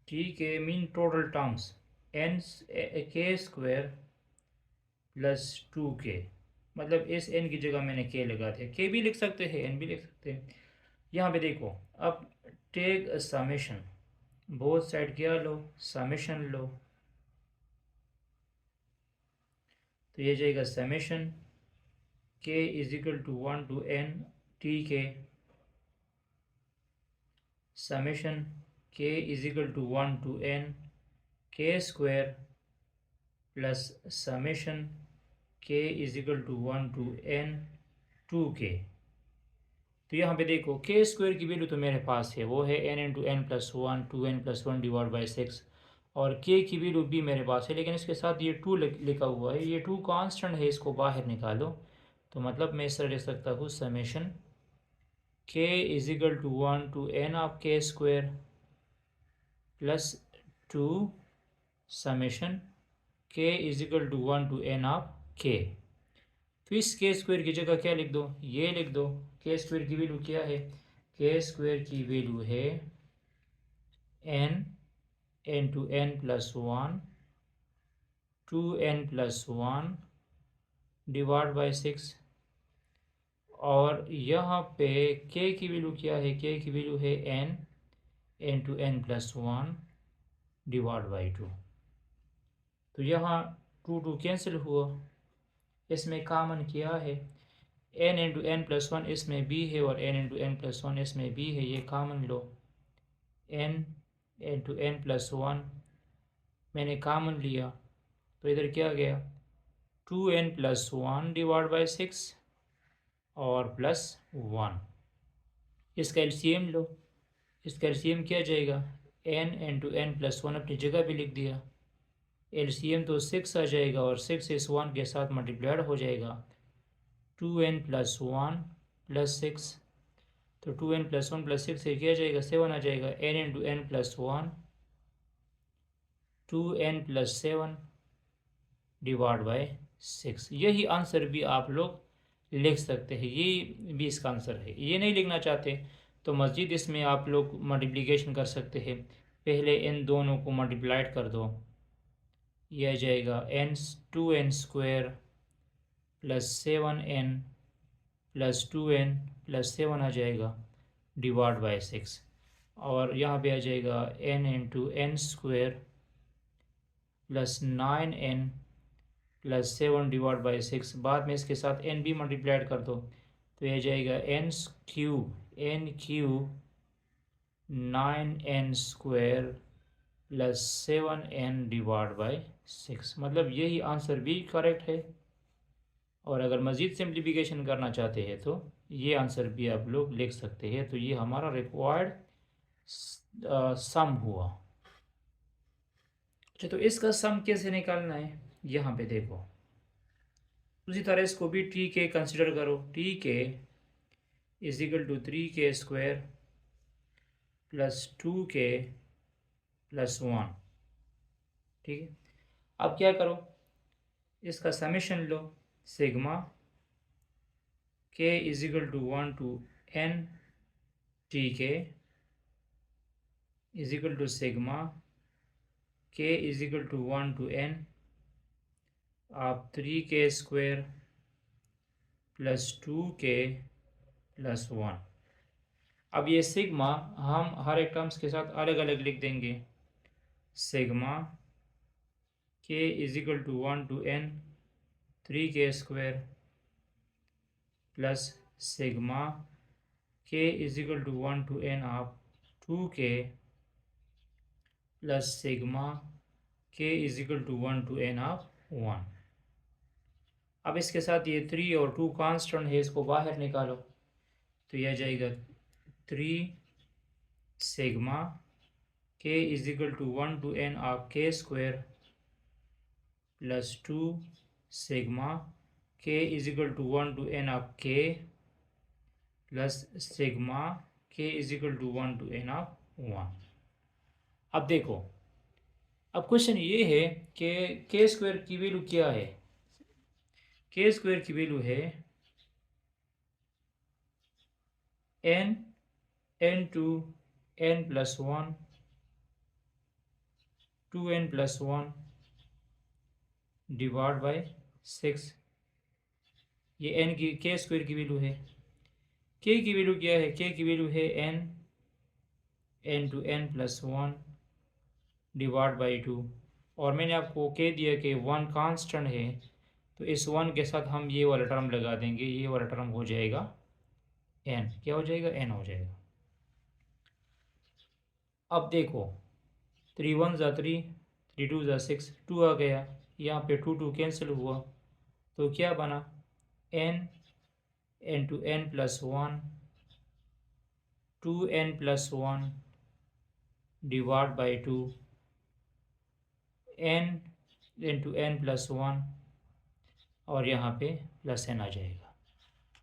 t k mean total terms n k square plus two k, मतलब इस n की जगह मैंने के लगा थे, के भी लिख सकते हैं, n भी लिख सकते हैं। यहाँ पे देखो, अब take a summation, both side क्या लो, समेशन लो। तो ये जाएगा summation k is equal to 1 to n t k, summation k is equal to 1 to n k square plus summation k is equal to 1 to n 2k। तो यहाँ पे देखो के स्क्वायर की वैल्यू तो मेरे पास है, वो है n×n+1 2n+1 डिवाइड बाई 6, और के की वैल्यू भी मेरे पास है, लेकिन इसके साथ ये 2 लिखा हुआ है, ये 2 कांस्टेंट है, इसको बाहर निकालो। तो मतलब मैं इस तरह लिख सकता हूँ summation k is equal to 1 to n of k square plus 2 summation k is equal to 1 to n of k. तो इस के स्क्वायर की जगह क्या लिख दो, ये लिख दो। के स्क्वायर की वैल्यू क्या है, के स्क्वायर की वैल्यू है n×n+1 2n+1 डिवाइड बाई 6, और यहाँ पे के की वैल्यू क्या है, के की वैल्यू है n×n+1 डिवाइड बाई 2। तो यहाँ 2 कैंसिल हुआ, इसमें कॉमन क्या है, n×n+1 इसमें भी है और n×n+1 इसमें भी है, ये कॉमन लो। n×n+1 मैंने कॉमन लिया, तो इधर क्या गया 2n+1 डिवाइड बाई 6 और प्लस 1। इसका एलसीएम लो, इसका एलसीएम क्या जाएगा, n×n+1 अपनी जगह भी लिख दिया, एलसीएम तो 6 आ जाएगा और 6 इस 1 के साथ मल्टीप्लाइड हो जाएगा, 2n+1 प्लस 6, तो 2n+1 प्लस 6 से क्या जाएगा 7 आ जाएगा, n×n+1 2n+7 डिवाइड बाई 6। यही आंसर भी आप लोग लिख सकते हैं, ये भी इसका आंसर है। ये नहीं लिखना चाहते तो मज़ीद इसमें आप लोग मल्टीप्लिकेशन कर सकते हैं, पहले इन दोनों को मल्टीप्लाइड कर दो, यह आ जाएगा n2n² plus 7n plus 2n plus 7 आ जाएगा डिवाइड बाई 6, और यहाँ पे आ जाएगा n×n² plus 9n plus 7 divide by 6। बाद में इसके साथ n भी मल्टीप्लाइड कर दो, तो यह जाएगा n³ 9n² plus 7n divide by 6, मतलब यही आंसर भी करेक्ट है। और अगर मज़ीद सिंप्लीफिकेशन करना चाहते हैं तो ये आंसर भी आप लोग लिख सकते हैं। तो ये हमारा रिक्वायर्ड सम हुआ। अच्छा, तो इसका सम कैसे निकालना है, यहाँ पे देखो, उसी तरह इसको भी टी के कंसिडर करो, t k is equal to 3k² plus 2k plus 1। ठीक है, अब क्या करो, इसका समेशन लो, sigma k is equal to 1 to n t k is equal to sigma k is equal to 1 to n आप 3k² प्लस 2k प्लस 1। अब ये सिग्मा हम हर एक टर्म्स के साथ अलग अलग लिख देंगे, sigma k is equal to 1 to n 3k² plus sigma k is equal to 1 to n of 2k plus sigma k is equal to 1 to n of 1। अब इसके साथ ये 3 और 2 कांस्टेंट है, इसको बाहर निकालो, तो यह जाएगा 3 sigma k is equal to 1 to n of k² plus 2 sigma k is equal to 1 to n of k plus sigma k is equal to 1 to n of 1। अब देखो, अब क्वेश्चन ये है कि k² की वैल्यू क्या है, k² की वैल्यू है n×n+1 2n+1 डिवाइड बाई 6। ये n की k² की वैल्यू है, k की वैल्यू क्या है, k की वैल्यू है n n to n plus one divide by two. और मैंने आपको कह दिया कि वन कांस्टेंट है, तो इस वन के साथ हम ये वाला टर्म लगा देंगे, ये वाला टर्म हो जाएगा एन। क्या हो जाएगा? एन हो जाएगा। अब देखो, 3 × 1 = 3, 3 × 2 = 6, 2 आ गया। यहाँ पे 2 2 कैंसिल हुआ, तो क्या बना? N into n plus one, 2n+1 divide by 2, n into n plus one, और यहाँ पे प्लस n आ जाएगा।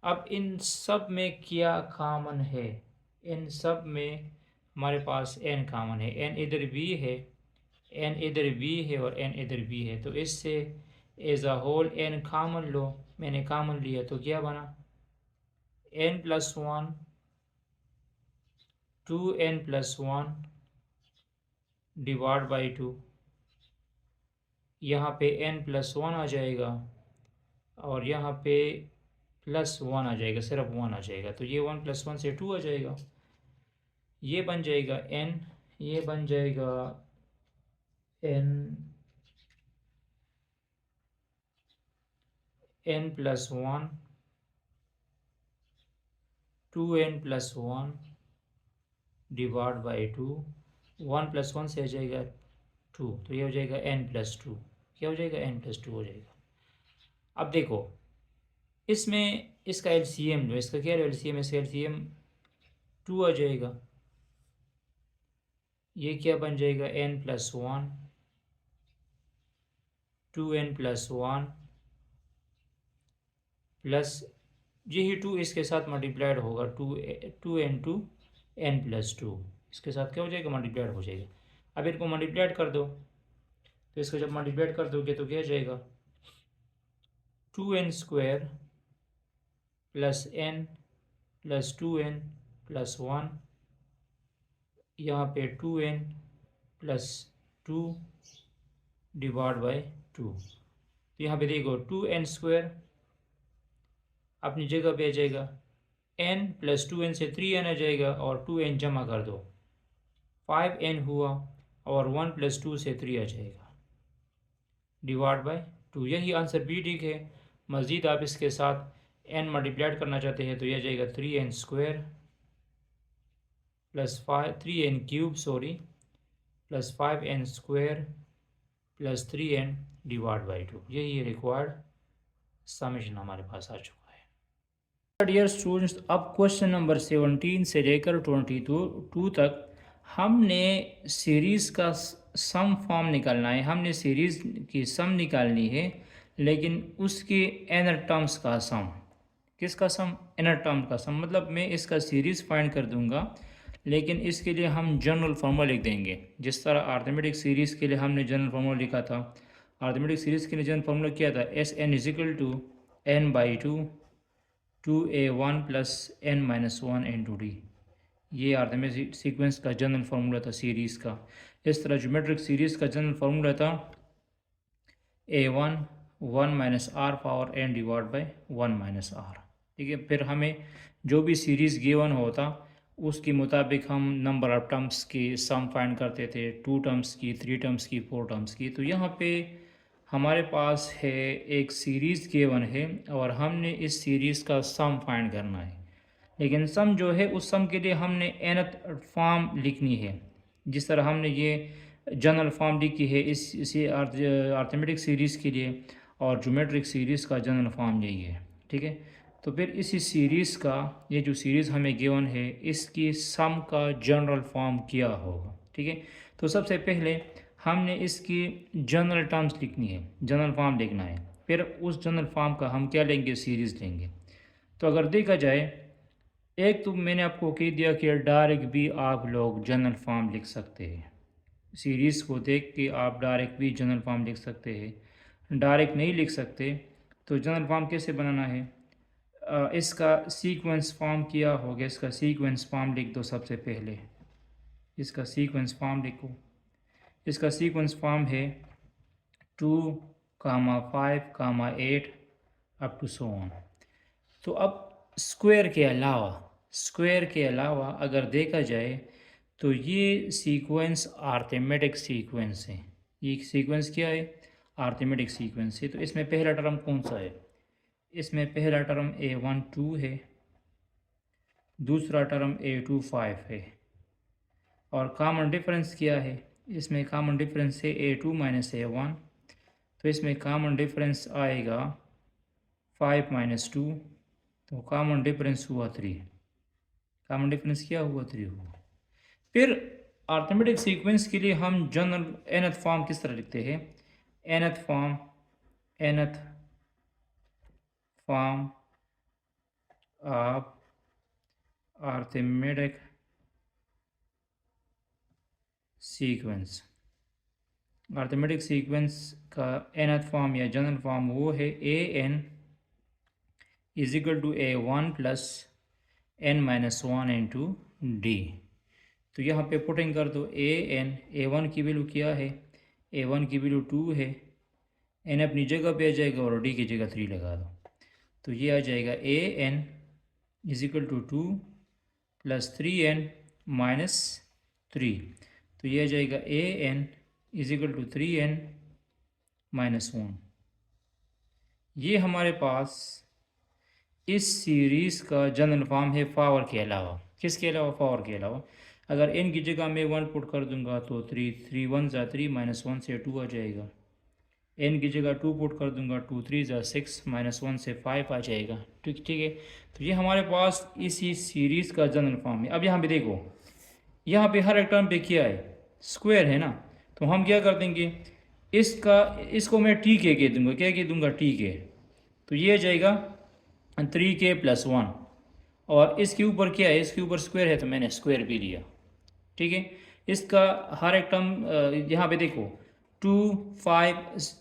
अब इन सब में क्या कॉमन है? इन सब में हमारे पास n कॉमन है। n इधर भी है, n इधर भी है और n इधर भी है, तो इससे as a whole n common लो। मैंने कॉमन लिया तो क्या बना? n+1, 2n+1 divide by 2। यहाँ पे n+1 आ जाएगा और यहाँ पे +1 आ जाएगा, सिर्फ 1 आ जाएगा, तो ये 1 + 1 से 2 आ जाएगा। ये बन जाएगा n, ये बन जाएगा n+1, 2n+1 डिवाइड बाई 2, 1 + 1 से आ जाएगा 2, तो ये हो जाएगा n+2। क्या हो जाएगा? n+2 हो जाएगा। अब देखो, इसमें इसका एलसीएम लो, इसका क्या एलसीएम? इसका एलसीएम 2 आ जाएगा। ये क्या बन जाएगा? n+1, 2n+1 प्लस यही 2 इसके साथ मल्टीप्लाइड होगा, 2n+2 इसके साथ क्या हो जाएगा? मल्टीप्लाइड हो जाएगा। अब इनको मल्टीप्लाइड कर दो, तो इसको जब मल्टीप्लाइड कर दोगे तो क्या हो जाएगा? 2n² plus n plus 2n plus 1, यहाँ पे 2n प्लस 2 डिवाइड बाई 2। तो यहाँ पे देखो 2n² अपनी जगह पे आ जाएगा, n प्लस 2n से 3n आ जाएगा और 2n जमा कर दो, 5n हुआ, और 1 + 2 से 3 आ जाएगा डिवाइड बाई 2। यही आंसर बी ठीक है। मज़ीद आप इसके साथ n मल्टीप्लाइड करना चाहते हैं तो यह जाएगा 3n² plus 3n³ plus 5n² plus 3n divide by 2। यही रिक्वायर्ड समेशन हमारे पास आ चुका है। डियर स्टूडेंट्स, अब क्वेश्चन नंबर 17 से लेकर 22 तक हमने सीरीज़ का सम फॉर्म निकालना है। हमने सीरीज़ की सम निकालनी है, लेकिन उसके इनर टर्म्स का सम। किसका सम? इनर टर्म का सम। मतलब मैं इसका सीरीज़ फाइंड कर दूंगा, लेकिन इसके लिए हम जनरल फार्मूला लिख देंगे। जिस तरह अर्थमेटिक सीरीज़ के लिए हमने जनरल फार्मूला लिखा था, अर्थमेटिक सीरीज़ के लिए जनरल फार्मूला क्या था? SN = n/2 2a1 + n-1 × d। ये अर्थमेटिक सीक्वेंस का जनरल फार्मूला था सीरीज़ का। इस तरह ज्योमेट्रिक सीरीज़ का जनरल फार्मूला था a1 1 - r power n divide by 1 - r। ठीक है, फिर हमें जो भी सीरीज़ गिवन होता उसके मुताबिक हम नंबर ऑफ टर्म्स की सम फाइंड करते थे, 2 टर्म्स की, 3 टर्म्स की, 4 टर्म्स की। तो यहाँ पे हमारे पास है एक सीरीज़ गिवन है और हमने इस सीरीज़ का सम फाइंड करना है। लेकिन सम जो है, उस सम के लिए हमने nth फॉर्म लिखनी है। जिस तरह हमने ये जनरल फॉर्म लिखी है इसी अर्थमेटिक सीरीज़ के लिए, और ज्योमेट्रिक सीरीज़ का जनरल फॉर्म यही है। ठीक है, तो फिर इसी सीरीज़ का, ये जो सीरीज़ हमें गिवन है, इसकी सम का जनरल फॉर्म क्या होगा? ठीक है, तो सबसे पहले हमने इसकी जनरल टर्म्स लिखनी है, जनरल फॉर्म लिखना है। फिर उस जनरल फॉर्म का हम क्या लेंगे? सीरीज़ लेंगे। तो अगर देखा जाए, एक तो मैंने आपको कह दिया कि डायरेक्ट भी आप लोग जनरल फॉर्म लिख सकते हैं। सीरीज़ को देख के आप डायरेक्ट भी जनरल फॉर्म लिख सकते हैं। डायरेक्ट नहीं लिख सकते तो जनरल फॉर्म कैसे बनाना है? इसका सीक्वेंस फॉर्म क्या होगा? इसका सीक्वेंस फॉर्म लिख दो सबसे पहले। इसका सीक्वेंस फॉर्म लिखो। इसका सीक्वेंस फॉर्म है 2, 5, 8 अप टू सो ऑन। तो अब स्क्वायर के अलावा अगर देखा जाए तो ये सीक्वेंस आर्थमेटिक सीक्वेंस है। ये सीक्वेंस क्या है? आर्थमेटिक सीक्वेंस है। तो इसमें पहला टर्म कौन सा है? इसमें पहला टर्म A1 2 है, दूसरा टर्म A2 5 है। और कॉमन डिफरेंस क्या है? इसमें कॉमन डिफरेंस है A2 माइनस A1। तो इसमें कॉमन डिफरेंस आएगा 5 माइनस 2। तो कॉमन डिफरेंस हुआ 3। कॉमन डिफरेंस क्या हुआ? 3 हुआ। फिर अर्थमेटिक सीक्वेंस के लिए हम जनरल nth फॉर्म किस तरह लिखते हैं? nth form of arithmetic sequence. Arithmetic sequence का nth फॉर्म या जनरल फॉर्म वो है an is equal to A1 plus n minus 1 into d. तो यहाँ पे पुटिंग कर दो A1 की वैल्यू क्या है? A1 की वैल्यू 2 है, n अपनी जगह पे आ जाएगा और d की जगह 3 लगा दो। तो ये आ जाएगा an is equal to 2 plus 3n minus 3। तो ये आ जाएगा an is equal to 3n minus 1। ये हमारे पास इस सीरीज़ का जनरल फॉर्म है पावर के अलावा। किसके अलावा? पावर के अलावा। अगर n की जगह मैं 1 पुट कर दूंगा तो 3 1 ज़ा 3 माइनस 1 से 2 आ जाएगा। n की जगह 2 पुट कर दूंगा 2 3 ज़ा 6 माइनस 1 से 5 आ जाएगा। ठीक है। तो ये हमारे पास इसी सीरीज़ का जनरल फॉर्म है। अब यहाँ पे देखो, यहाँ पे हर एक टर्म पे क्या है? स्क्वायर है ना। तो हम क्या कर देंगे, इसको मैं टी के कह दूंगा। क्या कह दूंगा? टी के। तो ये आ जाएगा 3k प्लस 1। और इसके ऊपर क्या है? इसके ऊपर स्क्वायर है तो मैंने स्क्वायर भी लिया। ठीक है। इसका हर एक टर्म यहाँ पे देखो 2 5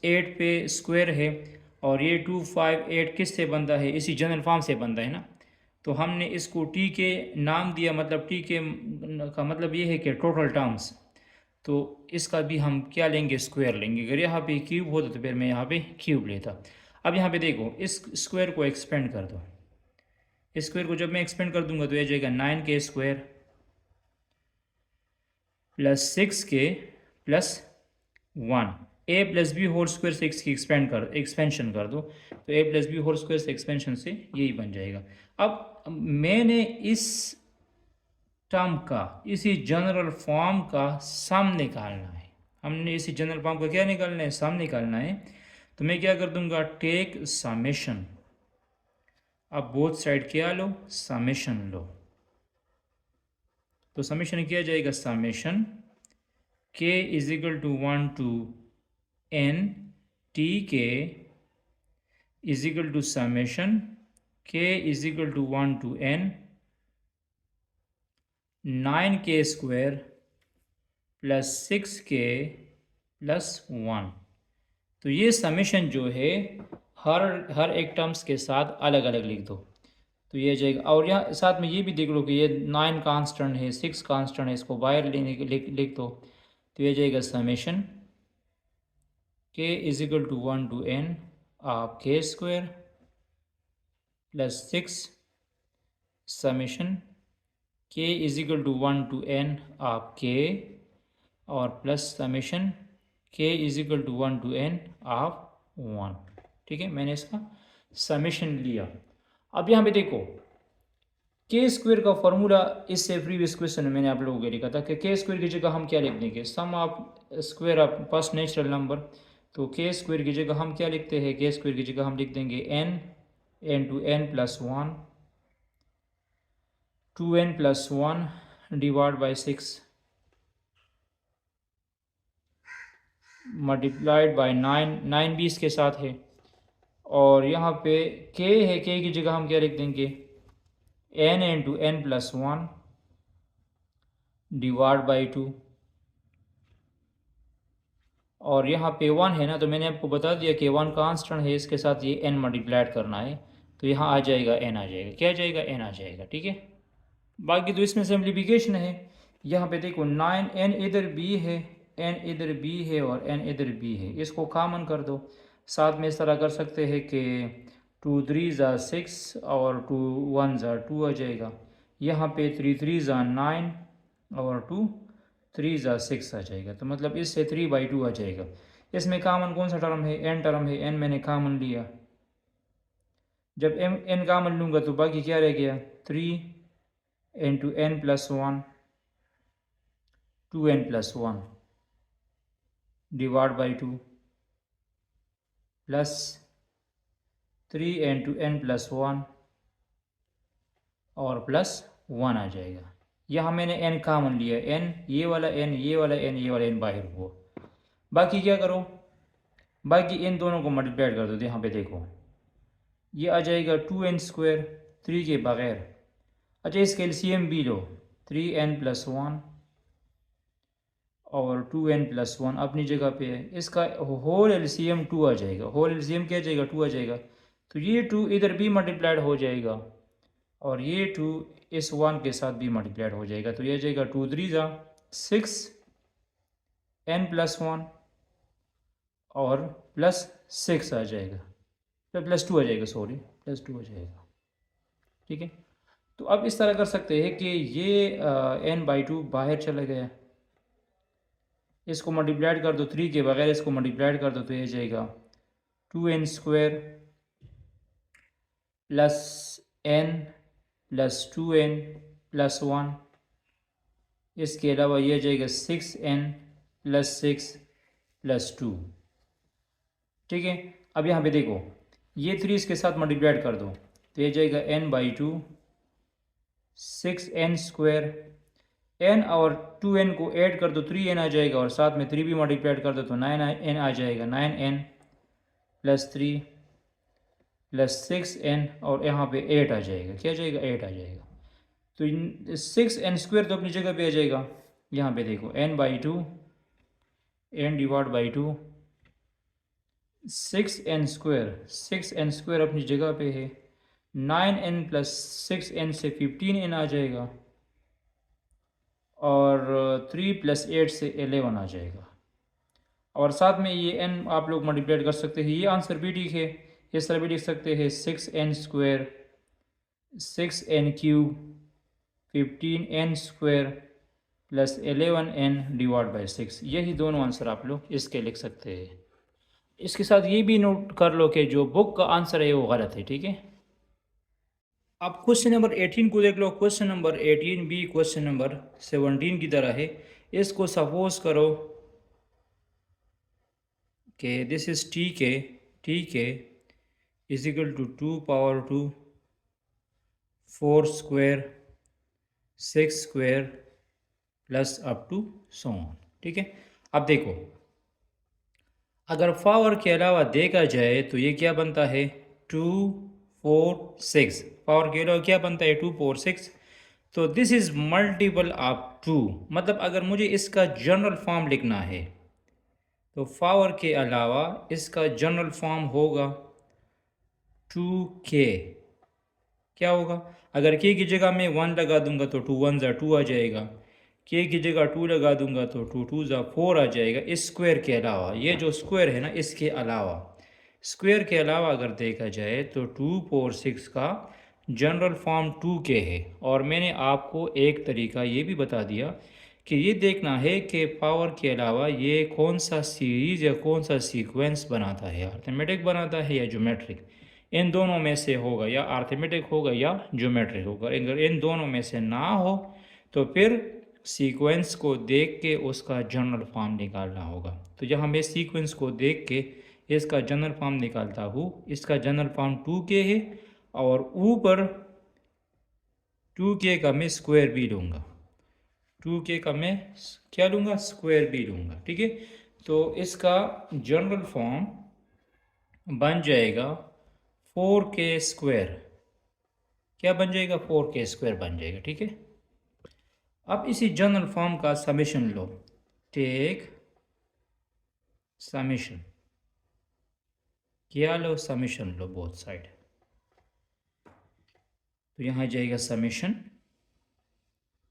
8 पे स्क्वायर है, और ये 2 5 8 किस से बनता है? इसी जनरल फॉर्म से बनता है ना। तो हमने इसको टी के नाम दिया, मतलब टी के का मतलब ये है कि टोटल टर्म्स। तो इसका भी हम क्या लेंगे? स्क्वायर लेंगे। अगर यहाँ पे क्यूब होता तो फिर मैं यहाँ पे क्यूब लेता। अब यहाँ पे देखो, इस स्क्वायर को एक्सपेंड कर दो। इस स्क्वायर को जब मैं एक्सपेंड कर दूंगा तो ये जाएगा 9k square plus 6k plus 1। a plus b whole square से की एक्सपेंशन कर दो। तो a plus b whole square से एक्सपेंशन से यही बन जाएगा। अब मैंने इस टर्म का, इसी जनरल फॉर्म का सम निकालना है। हमने इसी जनरल फॉर्म का क्या निकालना है? सम निकालना है। तो मैं क्या कर दूंगा? Take summation. अब बोथ साइड क्या लो? समेशन लो। तो समेशन किया जाएगा? Summation k is equal to 1 to n tk is equal to summation k is equal to 1 to n 9k square plus 6k plus 1। तो ये समेशन जो है हर एक टर्म्स के साथ अलग अलग लिख दो। तो ये जाएगा। और यहाँ साथ में ये भी देख लो कि ये 9 कांस्टेंट है, 6 कांस्टेंट है, इसको बाहर लेने के लिख दो। तो ये जाएगा summation k is equal to 1 to n of k square plus 6 summation k is equal to 1 to n of k और plus summation k is equal to 1 to n of 1। ठीक है, मैंने इसका समेशन लिया। अब यहाँ पे देखो, के स्क्वायर का फॉर्मूला इससे प्रीवियस क्वेश्चन में मैंने आप लोगों को लिखा था कि के स्क्वायर की जगह हम क्या लिख देंगे? Sum of square of first natural number. तो के स्क्वायर की जगह हम क्या लिखते हैं? के स्क्वायर की जगह हम लिख देंगे n to n plus 1 2n plus 1 divide by 6 multiplied by 9 भी इसके साथ है। और यहाँ पे k है, k की जगह हम क्या लिख देंगे? n into n plus 1 divide by 2। और यहाँ पे 1 है ना, तो मैंने आपको बता दिया कि 1 कांस्टेंट है, इसके साथ ये n मल्टीप्लाइड करना है। तो यहाँ आ जाएगा n आ जाएगा। क्या आ जाएगा? n आ जाएगा। ठीक है। बाकी तो इसमें सिंप्लीफिकेशन है। यहाँ पे देखो 9 n इधर b है, n इधर b है और n इधर b है। इसको कॉमन कर दो। साथ में इस तरह कर सकते हैं कि 2 3 ज़ा 6 और 2 1 ज़ा 2 आ जाएगा। यहाँ पे 3 3 ज़ा 9 और 2 3 ज़ा 6 आ जाएगा। तो मतलब इससे 3/2 आ जाएगा। इसमें कामन कौन सा टर्म है? n टर्म है, n मैंने कामन लिया। जब n कामन लूँगा तो बाकी क्या रह गया? 3 into n plus 1 2n plus 1 divide by 2 plus 3 into n plus 1 और प्लस 1 आ जाएगा। यहाँ मैंने n कामन लिया, n ये वाला n ये वाला n ये वाला n बाहर हुआ। बाकी क्या करो? बाकी इन दोनों को मल्टीप्लाई कर दो। तो यहाँ पे देखो ये आ जाएगा 2n² 3 के बगैर। अच्छा इसका एलसीएम भी लो, 3n प्लस 1 और 2n प्लस 1 अपनी जगह पे है। इसका होल एलसीएम 2 आ जाएगा। होल एलसीएम क्या आ जाएगा? 2 आ जाएगा। तो ये 2 इधर भी मल्टीप्लाइड हो जाएगा और ये 2 इस 1 के साथ भी मल्टीप्लाइड हो जाएगा। तो ये आ जाएगा 2 3 ज़ा 6 n प्लस 1 और प्लस 6 आ जाएगा, तो प्लस 2 आ जाएगा, सॉरी प्लस 2 आ जाएगा। ठीक है, तो अब इस तरह कर सकते हैं कि ये n/2 बाहर चला गया, इसको मल्टीप्लाइड कर दो 3 के बगैर, इसको मल्टीप्लाइड कर दो तो ये जाएगा 2n² plus n plus 2n plus 1। इसके अलावा ये जाएगा 6n प्लस 6 प्लस 2। ठीक है, अब यहाँ पे देखो ये 3 इसके साथ मल्टीप्लाइड कर दो तो ये जाएगा n/2 6n²। n और 2n को ऐड कर दो 3n आ जाएगा और साथ में 3 भी मल्टीप्लाइड कर दो तो 9n आ जाएगा। 9n प्लस 3 प्लस 6n और यहाँ पे 8 आ जाएगा। क्या आ जाएगा? 8 आ जाएगा। तो 6n² तो अपनी जगह पे आ जाएगा। यहाँ पे देखो n/2 n divide by 2 6n² अपनी जगह पे है। 9n प्लस 6n से 15n आ जाएगा और 3 प्लस 8 से 11 आ जाएगा। और साथ में ये n आप लोग मल्टीप्लाइड कर सकते हैं। ये आंसर भी ठीक है। इस तरह भी लिख सकते हैं 6n² 6n³ 15n² plus 11n divide by 6। यही दोनों आंसर आप लोग इसके लिख सकते हैं। इसके साथ ये भी नोट कर लो कि जो बुक का आंसर है वो गलत है। ठीक है, अब क्वेश्चन नंबर 18 को देख लो। क्वेश्चन नंबर 18 भी क्वेश्चन नंबर 17 की तरह है। इसको सपोज करो कि this is t k is equal to 2 × 2 4² 6² plus up to so on. ठीक है, अब देखो अगर पावर के अलावा देखा जाए तो ये क्या बनता है? 2 4 6। पावर के अलावा क्या बनता है? 2 4 6। तो दिस इज मल्टीपल ऑफ 2। मतलब अगर मुझे इसका जनरल फॉर्म लिखना है तो पावर के अलावा इसका जनरल फॉर्म होगा 2k। क्या होगा? अगर k की जगह मैं 1 लगा दूंगा तो 2 1 ज़ा 2 आ जाएगा। k की जगह 2 लगा दूंगा तो 2 2 ज़ा 4 आ जाएगा। इस स्क्वायर के अलावा, ये जो स्क्वायर है ना इसके अलावा, स्क्वायर के अलावा अगर देखा जाए तो 2 4 6 का जनरल फॉर्म 2k है। और मैंने आपको एक तरीका ये भी बता दिया कि ये देखना है कि पावर के अलावा ये कौन सा सीरीज़ या कौन सा सीक्वेंस बनाता है, अर्थमेटिक बनाता है या ज्योमेट्रिक। इन दोनों में से होगा, या अर्थमेटिक होगा या ज्योमेट्रिक होगा। अगर इन दोनों में से ना हो तो फिर सीक्वेंस को देख के उसका जनरल फॉर्म निकालना होगा। तो यहाँ मैं सीक्वेंस को देख के इसका जनरल फॉर्म निकालता हूँ। इसका जनरल फॉर्म 2k है और ऊपर 2k का मैं स्क्वायर भी लूँगा। 2k का मैं क्या लूँगा? स्क्वायर भी लूँगा। ठीक है, तो इसका जनरल फॉर्म बन जाएगा 4k²। क्या बन जाएगा? 4k² बन जाएगा। ठीक है, अब इसी जनरल फॉर्म का समेशन लो। टेक समेशन, क्या लो? समेशन लो बोथ साइड। तो यहाँ जाएगा summation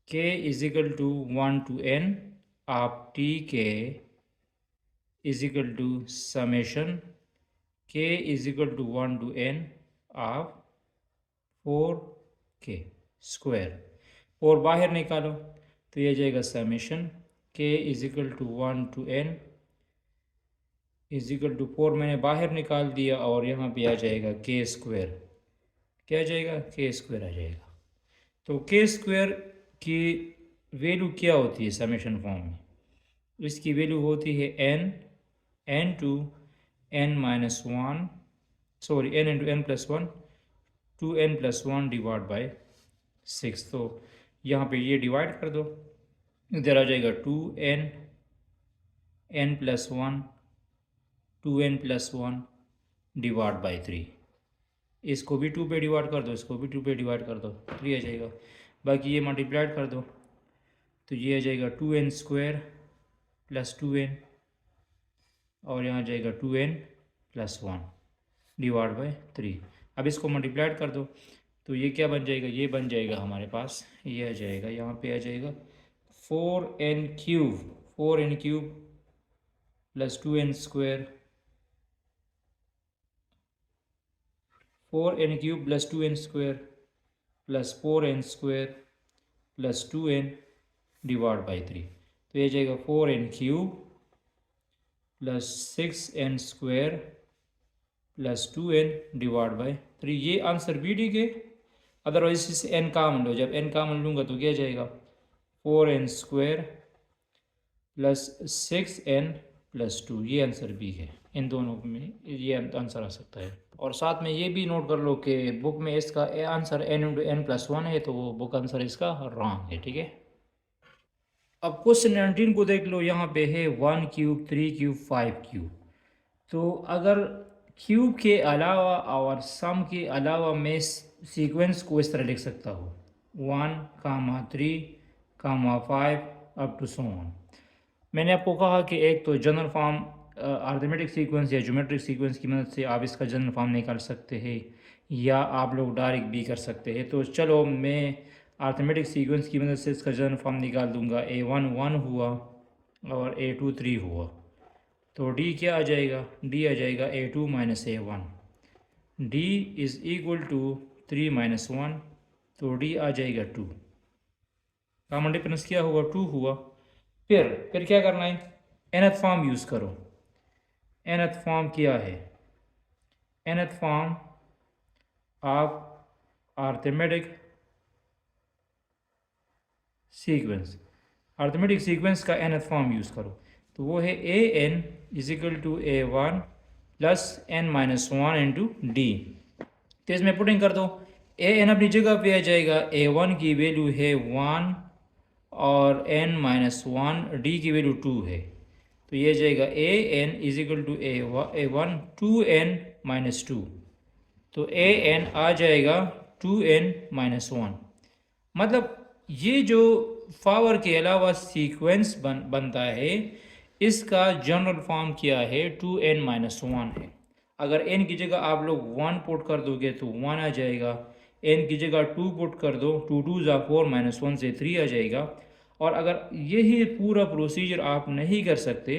k is equal to 1 to n of tk is equal to summation k is equal to 1 to n of 4k²। और बाहर निकालो तो ये जाएगा summation k is equal to 1 to n is equal to 4 मैंने बाहर निकाल दिया और यहाँ पे आ जाएगा के स्क्वायर। क्या आ जाएगा? के स्क्वायर आ जाएगा। तो के स्क्वायर की वैल्यू क्या होती है समेशन फॉर्म में? इसकी वैल्यू होती है n to n minus one, sorry n into n plus one to n plus one divide by 6। तो यहाँ पे ये डिवाइड कर दो, इधर आ जाएगा 2n n plus one 2n plus one divide by 3। इसको भी 2 पे डिवाइड कर दो, इसको भी 2 पे डिवाइड कर दो, 3 आ जाएगा। बाकी ये मल्टीप्लाइड कर दो तो ये आ जाएगा 2n स्क्वायर प्लस 2n और यहाँ जाएगा 2n plus one divide by 3। अब इसको मल्टीप्लाइड कर दो तो ये क्या बन जाएगा? ये बन जाएगा हमारे पास, ये आ जाएगा, यहाँ पे आ जाएगा 4n cube plus 2n square, 4n cube plus 2n square plus 4n square plus 2n divide by 3। तो ये जाएगा 4n cube plus 6n square plus 2n divide by 3। ये आंसर भी ठीक है। अदरवाइज इसे n कामन लो, जब n कामन लूँगा तो क्या जाएगा? 4n square plus 6n plus 2। ये आंसर भी है। इन दोनों में ये आंसर आ सकता है। और साथ में ये भी नोट कर लो कि बुक में इसका answer n into n plus one है, तो वो बुक आंसर इसका रॉन्ग है। ठीक है। अब क्वेश्चन 19 को देख लो, यहाँ पे है 1 क्यूब 3 क्यूब 5 क्यूब। तो अगर क्यूब के अलावा और सम के अलावा मैं सीक्वेंस को इस तरह लिख सकता हूँ 1, 3, 5 अप टू सो ऑन। मैंने आपको कहा कि एक तो जनरल फॉर्म अर्थमेटिक सीक्वेंस या ज्योमेट्रिक सीक्वेंस की मदद से आप इसका जनरल फॉर्म निकाल सकते हैं, या आप लोग डायरेक्ट भी कर सकते हैं। तो चलो मैं अर्थमेटिक सीक्वेंस की मदद से इसका जनरल फॉर्म निकाल दूंगा। a1 1 हुआ और a2 3 हुआ, तो d क्या आ जाएगा? d आ जाएगा a2 minus a1। d is equal to 3 minus 1, तो d आ जाएगा 2। कॉमन डिफरेंस क्या हुआ? 2 हुआ। फिर क्या करना है? nth फॉर्म यूज़ करो। nth फॉर्म क्या है? nth फॉर्म आप अर्थमेटिक सीक्वेंस का nth फॉर्म यूज़ करो, तो वो है an is equal to a1 plus n minus one into d. तो इसमें पुटिंग कर दो, an अपनी जगह पे आ जाएगा, a1 की वैल्यू है 1 और n माइनस वन, डी की वैल्यू 2 है। तो ये जाएगा an is equal to a1 2n minus 2, तो an आ जाएगा 2n माइनस वन। मतलब ये जो पावर के अलावा सीक्वेंस बनता है, इसका जनरल फॉर्म क्या है? 2n माइनस वन है। अगर n की जगह आप लोग 1 पुट कर दोगे तो 1 आ जाएगा, n की जगह 2 पुट कर दो, 2 2 ज़ा 4 माइनस वन से 3 आ जाएगा। और अगर यही पूरा प्रोसीजर आप नहीं कर सकते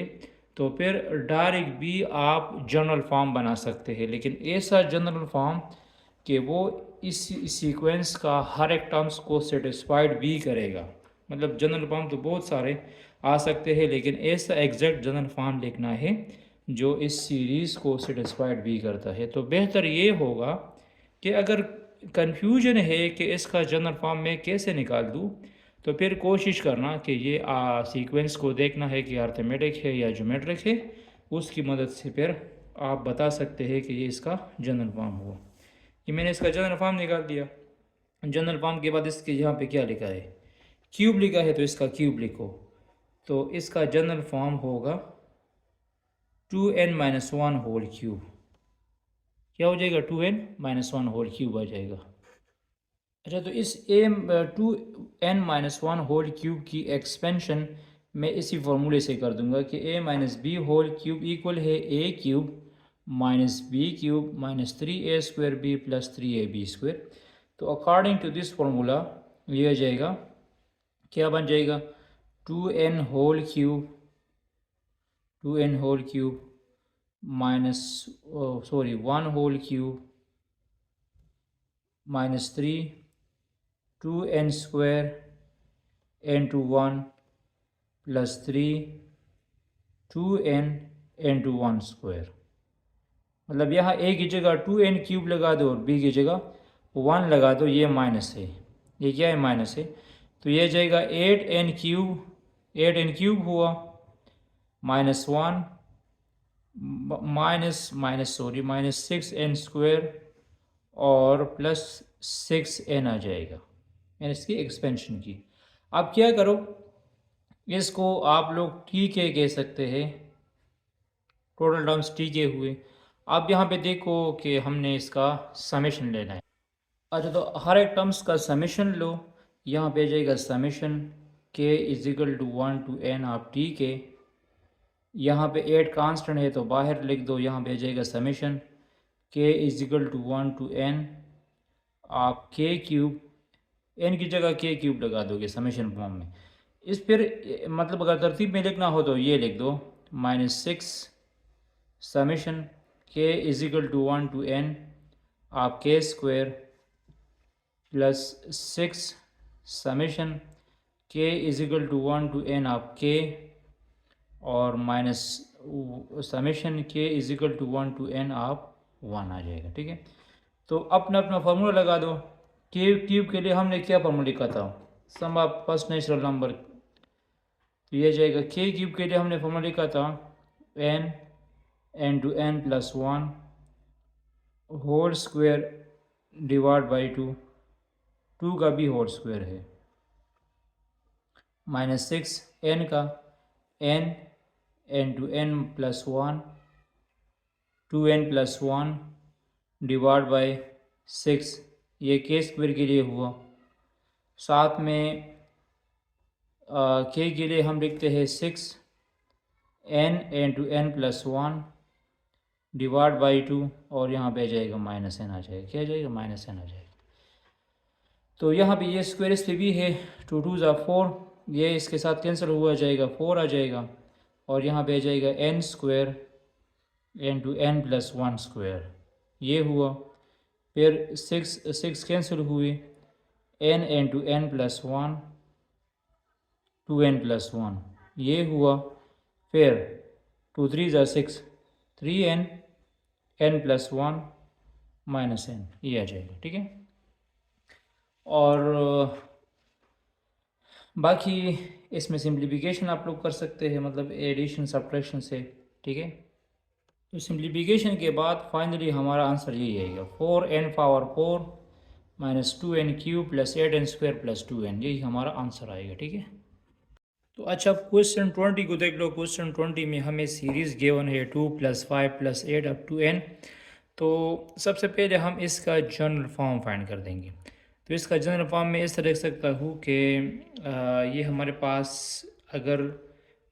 तो फिर डायरेक्ट भी आप जनरल फॉर्म बना सकते हैं, लेकिन ऐसा जनरल फॉर्म कि वो इस सीक्वेंस का हर एक टर्म्स को सेटिस्फाइड भी करेगा। मतलब जनरल फॉर्म तो बहुत सारे आ सकते हैं, लेकिन ऐसा एग्जैक्ट जनरल फॉर्म लिखना है जो इस सीरीज़ को सेटिस्फाइड भी करता है। तो बेहतर ये होगा कि अगर कन्फ्यूजन है कि इसका जनरल फॉर्म मैं कैसे निकाल दूँ, तो फिर कोशिश करना कि ये सीक्वेंस को देखना है कि अर्थमेटिक है या ज्योमेट्रिक है, उसकी मदद से फिर आप बता सकते हैं कि ये इसका जनरल फॉर्म हुआ। कि मैंने इसका जनरल फॉर्म निकाल दिया। जनरल फॉर्म के बाद इसके यहाँ पे क्या लिखा है? क्यूब लिखा है, तो इसका क्यूब लिखो। तो इसका जनरल फॉर्म होगा 2n minus one whole cube. क्या हो जाएगा? 2n minus one whole cube आ जाएगा। अच्छा, तो इस 2n minus one whole cube की एक्सपेंशन मैं इसी फॉर्मूले से कर दूंगा कि a minus b whole cube equal है a cube minus b cube minus 3a square b plus 3ab square. तो अकॉर्डिंग टू दिस फार्मूला ये आ जाएगा, क्या बन जाएगा? 2n whole cube minus sorry 1 whole cube minus 3 2n square into 1 plus 3 2n into 1 square. मतलब यहाँ ए की जगह 2n³ लगा दो और बी की जगह 1 लगा दो, ये माइनस है, ये क्या है, माइनस है। तो ये जाएगा 8n³ हुआ -1 -6n² और प्लस 6n आ जाएगा, यानी इसकी एक्सपेंशन की। अब क्या करो, इसको आप लोग टी के कह सकते हैं, टोटल टर्म्स टी के हुए। अब यहाँ पे देखो कि हमने इसका समेशन लेना है। अच्छा, तो हर एक टर्म्स का समेशन लो। यहाँ पे जाएगा summation k is equal to 1 to n of t k. यहाँ पे 8 कांस्टेंट है तो बाहर लिख दो, यहाँ पे जाएगा summation k is equal to 1 to n आप k³ n की जगह k³ लगा दोगे समेशन फॉर्म में। इस फिर मतलब अगर तरतीब में लिखना हो तो ये लिख दो -6 summation k is equal to 1 to n of k² plus 6 summation k is equal to 1 to n of k और minus summation k is equal to 1 to n आप 1 आ जाएगा। ठीक है, तो अपना अपना फार्मूला लगा दो। क्यूब के लिए हमने क्या फार्मूला लिखा था, सम ऑफ फर्स्ट नेचुरल नंबर। तो ये जाएगा k³ के लिए हमने फार्मूला लिखा था n to n plus 1 whole square divide by 2 का भी होल स्क्वायर है, -6 n का n to n plus 1 2n plus 1 divide by 6, ये k² के लिए हुआ। साथ में k के लिए हम लिखते हैं 6 n to n plus 1 divide by 2 और यहाँ पे जाएगा -n आ जाएगा, क्या जाएगा, -n आ जाएगा। तो यहाँ पे ये स्क्वायर इस पे भी है, 2 2 ज़ा 4, ये इसके साथ कैंसिल हुआ जाएगा, 4 आ जाएगा और यहाँ पे आ जाएगा n² n to n plus 1 square, ये हुआ। फिर 6 कैंसिल हुए, n to n plus 1 2n plus 1, ये हुआ। फिर 2 3 ज़ा 6 3n n प्लस 1 -n, ये आ जाएगा। ठीक है, और बाकी इसमें सिंप्लीफिकेशन आप लोग कर सकते हैं, मतलब एडिशन सब्ट्रैक्शन से। ठीक है, तो सिंप्लीफिकेशन के बाद फाइनली हमारा आंसर यही आएगा 4n power 4 -2n³ plus 8n² plus 2n, यही हमारा आंसर आएगा। ठीक है, तो अच्छा, क्वेश्चन 20 को देख लो। क्वेश्चन 20 में हमें सीरीज़ गिवन है 2 + 5 + 8 अप टू n। तो सबसे पहले हम इसका जनरल फॉर्म फाइंड कर देंगे। तो इसका जनरल फॉर्म में इस तरह लिख सकता हूँ कि ये हमारे पास अगर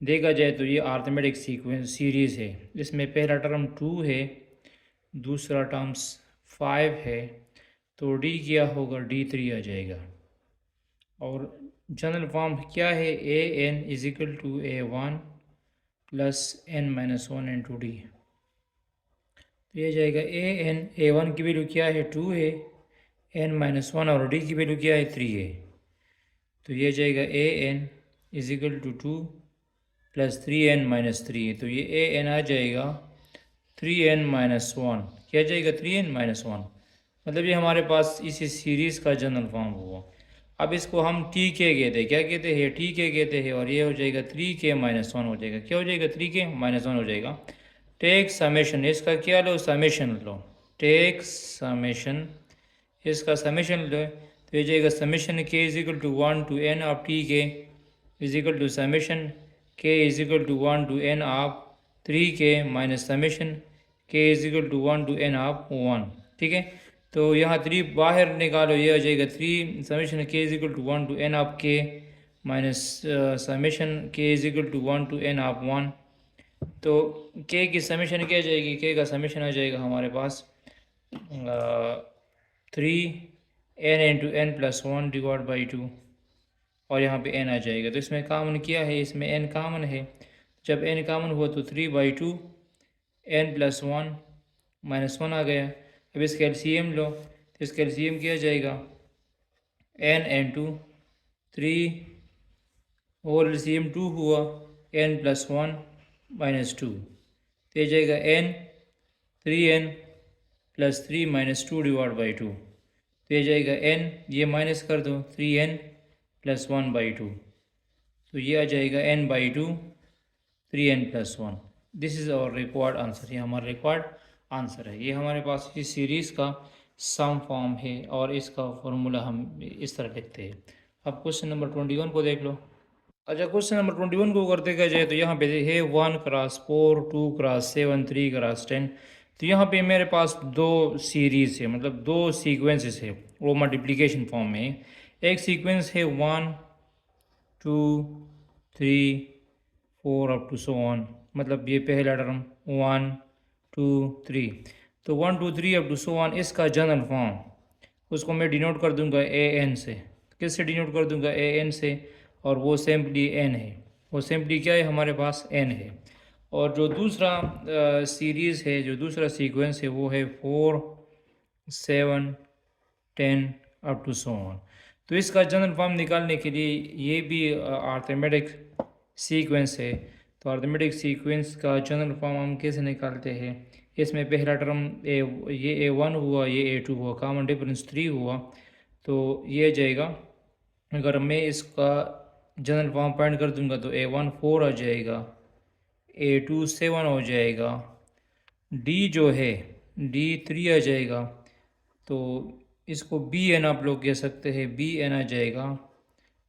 देखा जाए तो ये आर्थमेटिक सीक्वेंस सीरीज़ है। इसमें पहला टर्म 2 है, दूसरा टर्म्स 5 है, तो d क्या होगा, d3 आ जाएगा। और जनरल फॉर्म क्या है, an is equal to a1 plus n-1 into d. तो ये जाएगा a1 की वैल्यू क्या है, 2 है, n-1 और d की वैल्यू क्या है, 3 है। तो ये जाएगा an is equal to 2 plus 3n-3, तो ये an आ जाएगा 3n-1, क्या जाएगा, 3n-1। मतलब ये हमारे पास इसी सीरीज़ का जनरल फॉर्म हुआ। अब इसको हम टी के कहते हैं, क्या कहते हैं, टी के कहते हैं, और ये हो जाएगा 3k-1 हो जाएगा, क्या हो जाएगा, 3k-1 हो जाएगा। टेक समेशन, इसका क्या लो, समेशन लो, टेक समेशन, इसका समेशन लो। तो ये जाएगा summation k is equal to 1 to n of t k is equal to summation k is equal to 1 to n of 3k minus summation k is equal to 1 to n of 1। ठीक है, तो यहाँ 3 बाहर निकालो, ये हो जाएगा 3 summation k is equal to 1 to n of k minus summation k is equal to 1 to n of 1। तो k की समेशन क्या जाएगी, k का समेशन आ जाएगा हमारे पास 3n into n plus 1 divide by 2, और यहाँ पे n आ जाएगा। तो इसमें कामन क्या है, इसमें n कामन है। जब n कामन हुआ तो 3/2 n प्लस 1 -1 आ गया। अब इसका एलसीएम लो, तो इसका एलसीएम किया जाएगा n इंटू 3 और एलसीएम 2 हुआ, n प्लस 1 माइनस 2, तो ये जाएगा n 3n plus 3 minus 2 divide by 2, तो ये जाएगा n, ये माइनस कर दो, 3n प्लस 1 बाई 2, तो ये आ जाएगा n by 2 3n plus 1। This is our required answer, ये हमारा रिक्वायर्ड आंसर है। ये हमारे पास इस सीरीज़ का सम फॉर्म है और इसका फॉर्मूला हम इस तरह लिखते हैं। अब क्वेश्चन नंबर 21 को देख लो। अच्छा, क्वेश्चन नंबर 21 को करते क्या जाए तो यहाँ पे है 1 क्रॉस 4, 2 क्रॉस 7, 3 क्रॉस 10। तो यहाँ पे मेरे पास दो सीरीज़ है, मतलब दो सीक्वेंसेस है, वो मल्टीप्लिकेशन फॉर्म में है। एक सीक्वेंस है 1 2 3 4 अप टू सो ऑन, मतलब ये पहला टर्म 1 2 3, तो 1 2 3 अप टू सो ऑन इसका जनरल फॉर्म, उसको मैं डिनोट कर दूंगा ए एन से। किससे डिनोट कर दूंगा? ए एन से, और वो सिंपली एन है, वो सिंपली क्या है हमारे पास एन है। और जो दूसरा सीरीज़ है, जो दूसरा सीक्वेंस है वो है 4 7 10 अप टू सो ऑन। तो इसका जनरल फॉर्म निकालने के लिए ये भी अर्थमेटिक सीक्वेंस है, तो अर्थमेटिक सीक्वेंस का जनरल फॉर्म हम कैसे निकालते हैं? इसमें पहला टर्म ये A1 हुआ, ये A2 हुआ, कॉमन डिफरेंस 3 हुआ, तो ये जाएगा। अगर मैं इसका जनरल फॉर्म फाइंड कर दूंगा तो A1 4 आ जाएगा, A2 7 हो जाएगा, D जो है D 3 आ जाएगा, तो इसको बी एन आप लोग कह सकते हैं, बी एन आ जाएगा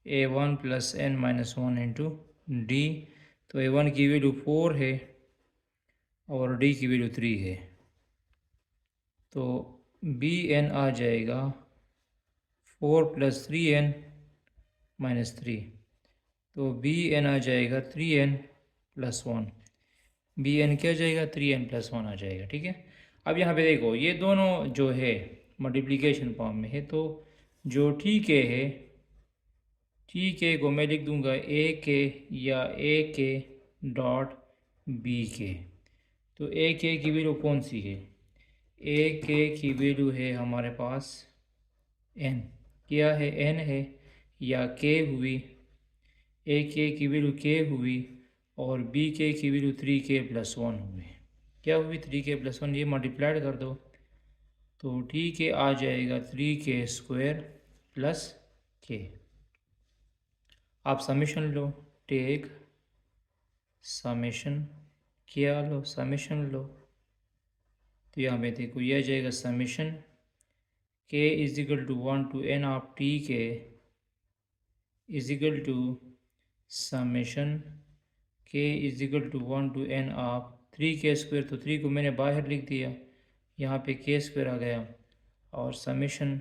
A1 plus n minus 1 into d. तो A1 की वैल्यू 4 है और डी की वैल्यू 3 है, तो बी एन आ जाएगा 4 प्लस 3n माइनस 3, तो बी एन आ जाएगा 3n प्लस 1। बी एन क्या जाएगा? 3n प्लस 1 आ जाएगा। ठीक है, अब यहाँ पे देखो ये दोनों जो है मल्टीप्लिकेशन फॉर्म में है, तो जो टी के है, टी के को मैं लिख दूंगा ए के या ए के डॉट बी के। तो ए के की वैल्यू कौन सी है? ए के की वैल्यू है हमारे पास एन, क्या है? एन है, या के हुई, ए के की वैल्यू के हुई, और बी के की वैल्यू 3k प्लस 1 हुई। क्या हुई? 3k प्लस 1, ये मल्टीप्लाइड कर दो, तो ठीक है आ जाएगा 3k स्क्वायर प्लस के। आप समेशन लो, टेक समेशन, क्या लो? समेशन लो, तो यहाँ पे देखो ये आ जाएगा summation k is equal to 1 to n of t k is equal to summation k is equal to 1 to n of 3k square, तो 3 को मैंने बाहर लिख दिया, यहाँ पे के स्क्वायर आ गया, और summation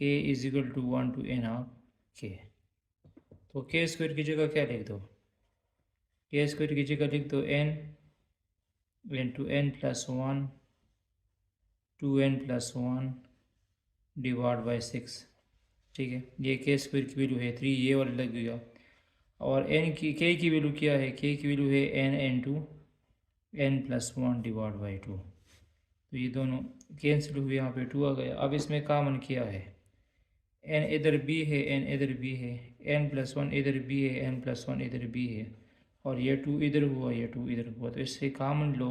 k is equal to 1 to n of k. तो के स्क्वायर की जगह क्या लिख दो? के स्क्वायर की जगह लिख दो n into n plus 1 2n plus 1 divide by 6। ठीक है, ये के स्क्वायर की वैल्यू है 3, ये वाला लग गया। और एन की के की वैल्यू क्या है? के की वैल्यू है n into n plus 1 divide by 2, तो ये दोनों कैंसिल हुए, यहाँ पे 2 आ गया। अब इसमें कॉमन क्या है? एन इधर भी है, एन इधर भी है, एन प्लस 1 इधर भी है, एन प्लस 1 इधर भी है, और ये 2 इधर हुआ, ये 2 इधर हुआ, तो इससे कॉमन लो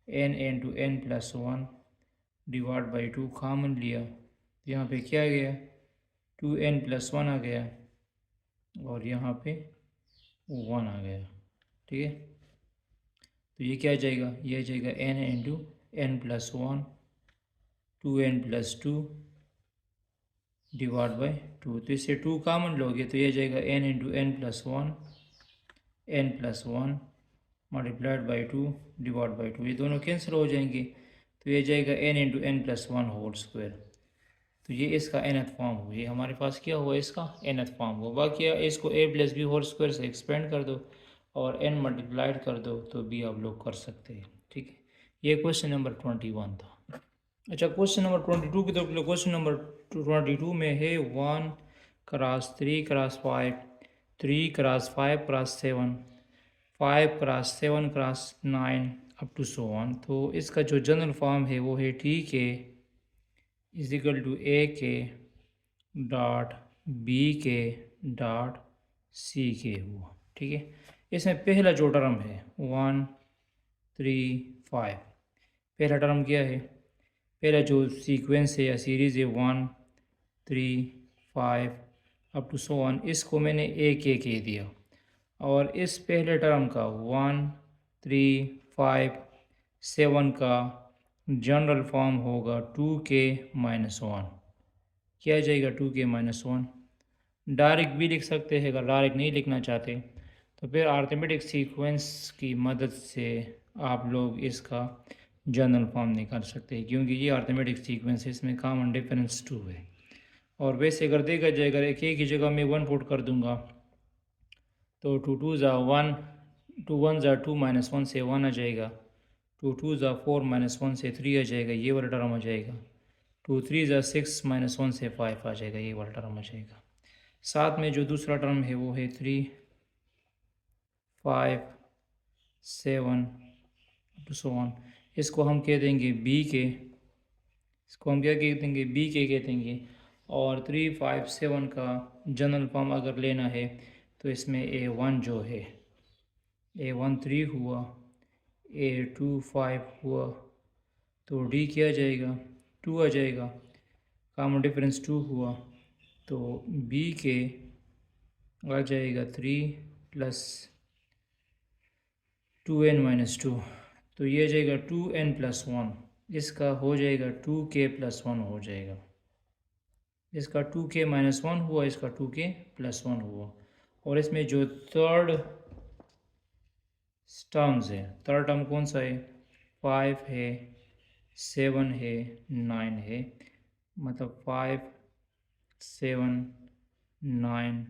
n into n plus 1 divide by 2, common लिया, तो यहाँ पे क्या आ गया? 2n प्लस 1 आ गया, और यहाँ पे 1 आ गया। ठीक है, तो ये क्या आ जाएगा? ये आ जाएगा n into n plus 1 2n plus 2 divide by 2, तो इससे 2 कॉमन लोगे तो ये आ जाएगा n into n plus 1 n plus 1 multiplied by 2 divide by 2, ये दोनों कैंसिल हो जाएंगे, तो ये जाएगा n into n plus 1 whole square. तो ये इसका nth फॉर्म हुआ, ये हमारे पास क्या हुआ? इसका nth फॉर्म हुआ। बाकी इसको a plus b whole square से एक्सपेंड कर दो और n मल्टीप्लाइड कर दो, तो भी आप लोग कर सकते हैं। ठीक है, ये क्वेश्चन नंबर 21 था। अच्छा, क्वेश्चन नंबर 22 की तरफ। क्वेश्चन नंबर 22 में है 1 cross 3 cross 5 3 cross 5 cross 7 5 cross 7 cross 9 up to so on. तो इसका जो जनरल फॉर्म है वो है T k is equal to ए के डॉट बी के डॉट सी के हुआ। ठीक है, इसमें पहला जो टर्म है 1 3 5, पहला टर्म क्या है, पहला जो सीक्वेंस है या सीरीज़ है 1 3 5 अप टू सो ऑन, इसको मैंने ए के दिया। और इस पहले टर्म का 1 3 5 7 का जनरल फॉर्म होगा 2k-1। क्या आ जाएगा 2k-1। डायरेक्ट भी लिख सकते हैं, अगर डायरेक्ट नहीं लिखना चाहते तो फिर अर्थमेटिक सीक्वेंस की मदद से आप लोग इसका जनरल फॉर्म निकाल सकते हैं, क्योंकि ये अर्थमेटिक सीक्वेंस है, इसमें कॉमन डिफरेंस 2 है। और वैसे अगर देखा जाए, अगर एक की जगह मैं 1 पुट कर दूंगा तो 2 2 ज़ा 1, 2 1 ज़ा 2 -1 से 1 आ जाएगा, 2 2 ज़ा 4 -1 से 3 आ जाएगा, ये वाला टर्म आ जाएगा, 2 3 ज़ा 6 -1 से 5 आ जाएगा, ये वाला टर्म आ जाएगा। साथ में जो दूसरा टर्म है वो है 3 5 7 टू सो ऑन, इसको हम कह देंगे बी के, इसको हम क्या कह देंगे, बी के कह देंगे। और 3 5 7 का जनरल फॉर्म अगर लेना है तो इसमें A1 जो है, A1 3 हुआ, A2 5 हुआ, तो D क्या आ जाएगा, 2 आ जाएगा, कॉमन डिफरेंस 2 हुआ, तो B के आ जाएगा 3 प्लस 2n-2, तो ये आ जाएगा 2n+1, इसका हो जाएगा 2k+1 हो जाएगा, इसका 2k-1 हुआ, इसका 2k+1 हुआ। और इसमें जो थर्ड टर्म्स है, थर्ड टर्म कौन सा है, 5 है 7 है 9 है, मतलब 5 7 9,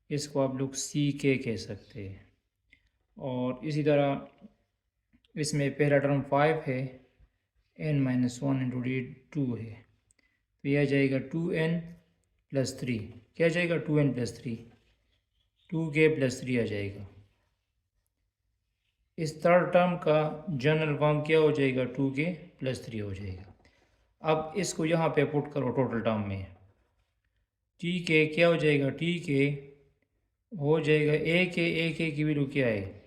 इसको आप लोग सी के कह सकते हैं। और इसी तरह इसमें पहला टर्म 5 है, n-1 इंटू डी 2 है, तो यह आ जाएगा 2n+3, क्या आ जाएगा 2n+3, 2k+3 आ जाएगा। इस थर्ड टर्म का जनरल फॉर्म क्या हो जाएगा, 2k+3 हो जाएगा। अब इसको यहाँ पे पुट करो टोटल टर्म में, टी के क्या हो जाएगा, टी के हो जाएगा ए के की वैल्यू क्या है,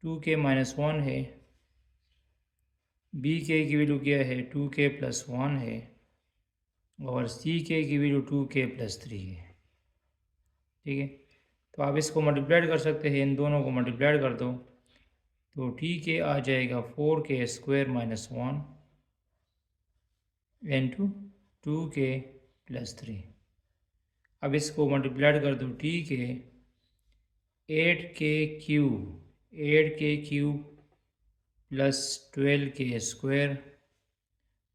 2k-1 है, बी के की वैल्यू क्या है, 2k+1 है, और सी के की वैल्यू 2k+3 है। ठीक है, तो आप इसको मल्टीप्लाइड कर सकते हैं, इन दोनों को मल्टीप्लाइड कर दो तो टी के आ जाएगा 4k² - 1 इंटू 2k+3। अब इसको मल्टीप्लाइड कर दो, टी के 8k³ प्लस 12k²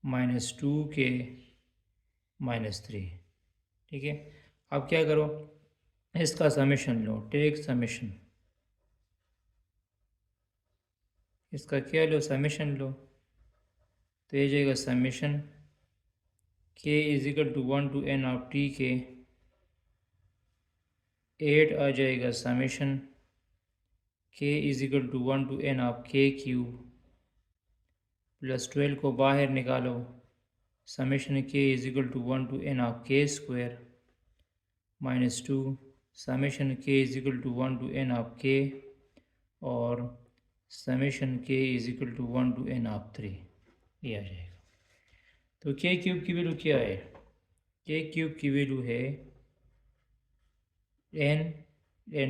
- 2k-3। ठीक है, अब क्या करो, इसका समेशन लो, टेक समेशन, इसका क्या लो, समेशन लो, तो ये जाएगा summation k = 1 to n of t के, 8 आ जाएगा summation k = 1 to n of k³ plus 12 को बाहर निकालो, summation k = 1 to n of k² -2, summation k = 1 to n of k, और summation k = 1 to n of 3, ये आ जाएगा। तो k³ की वैल्यू क्या है, k³ की वैल्यू है n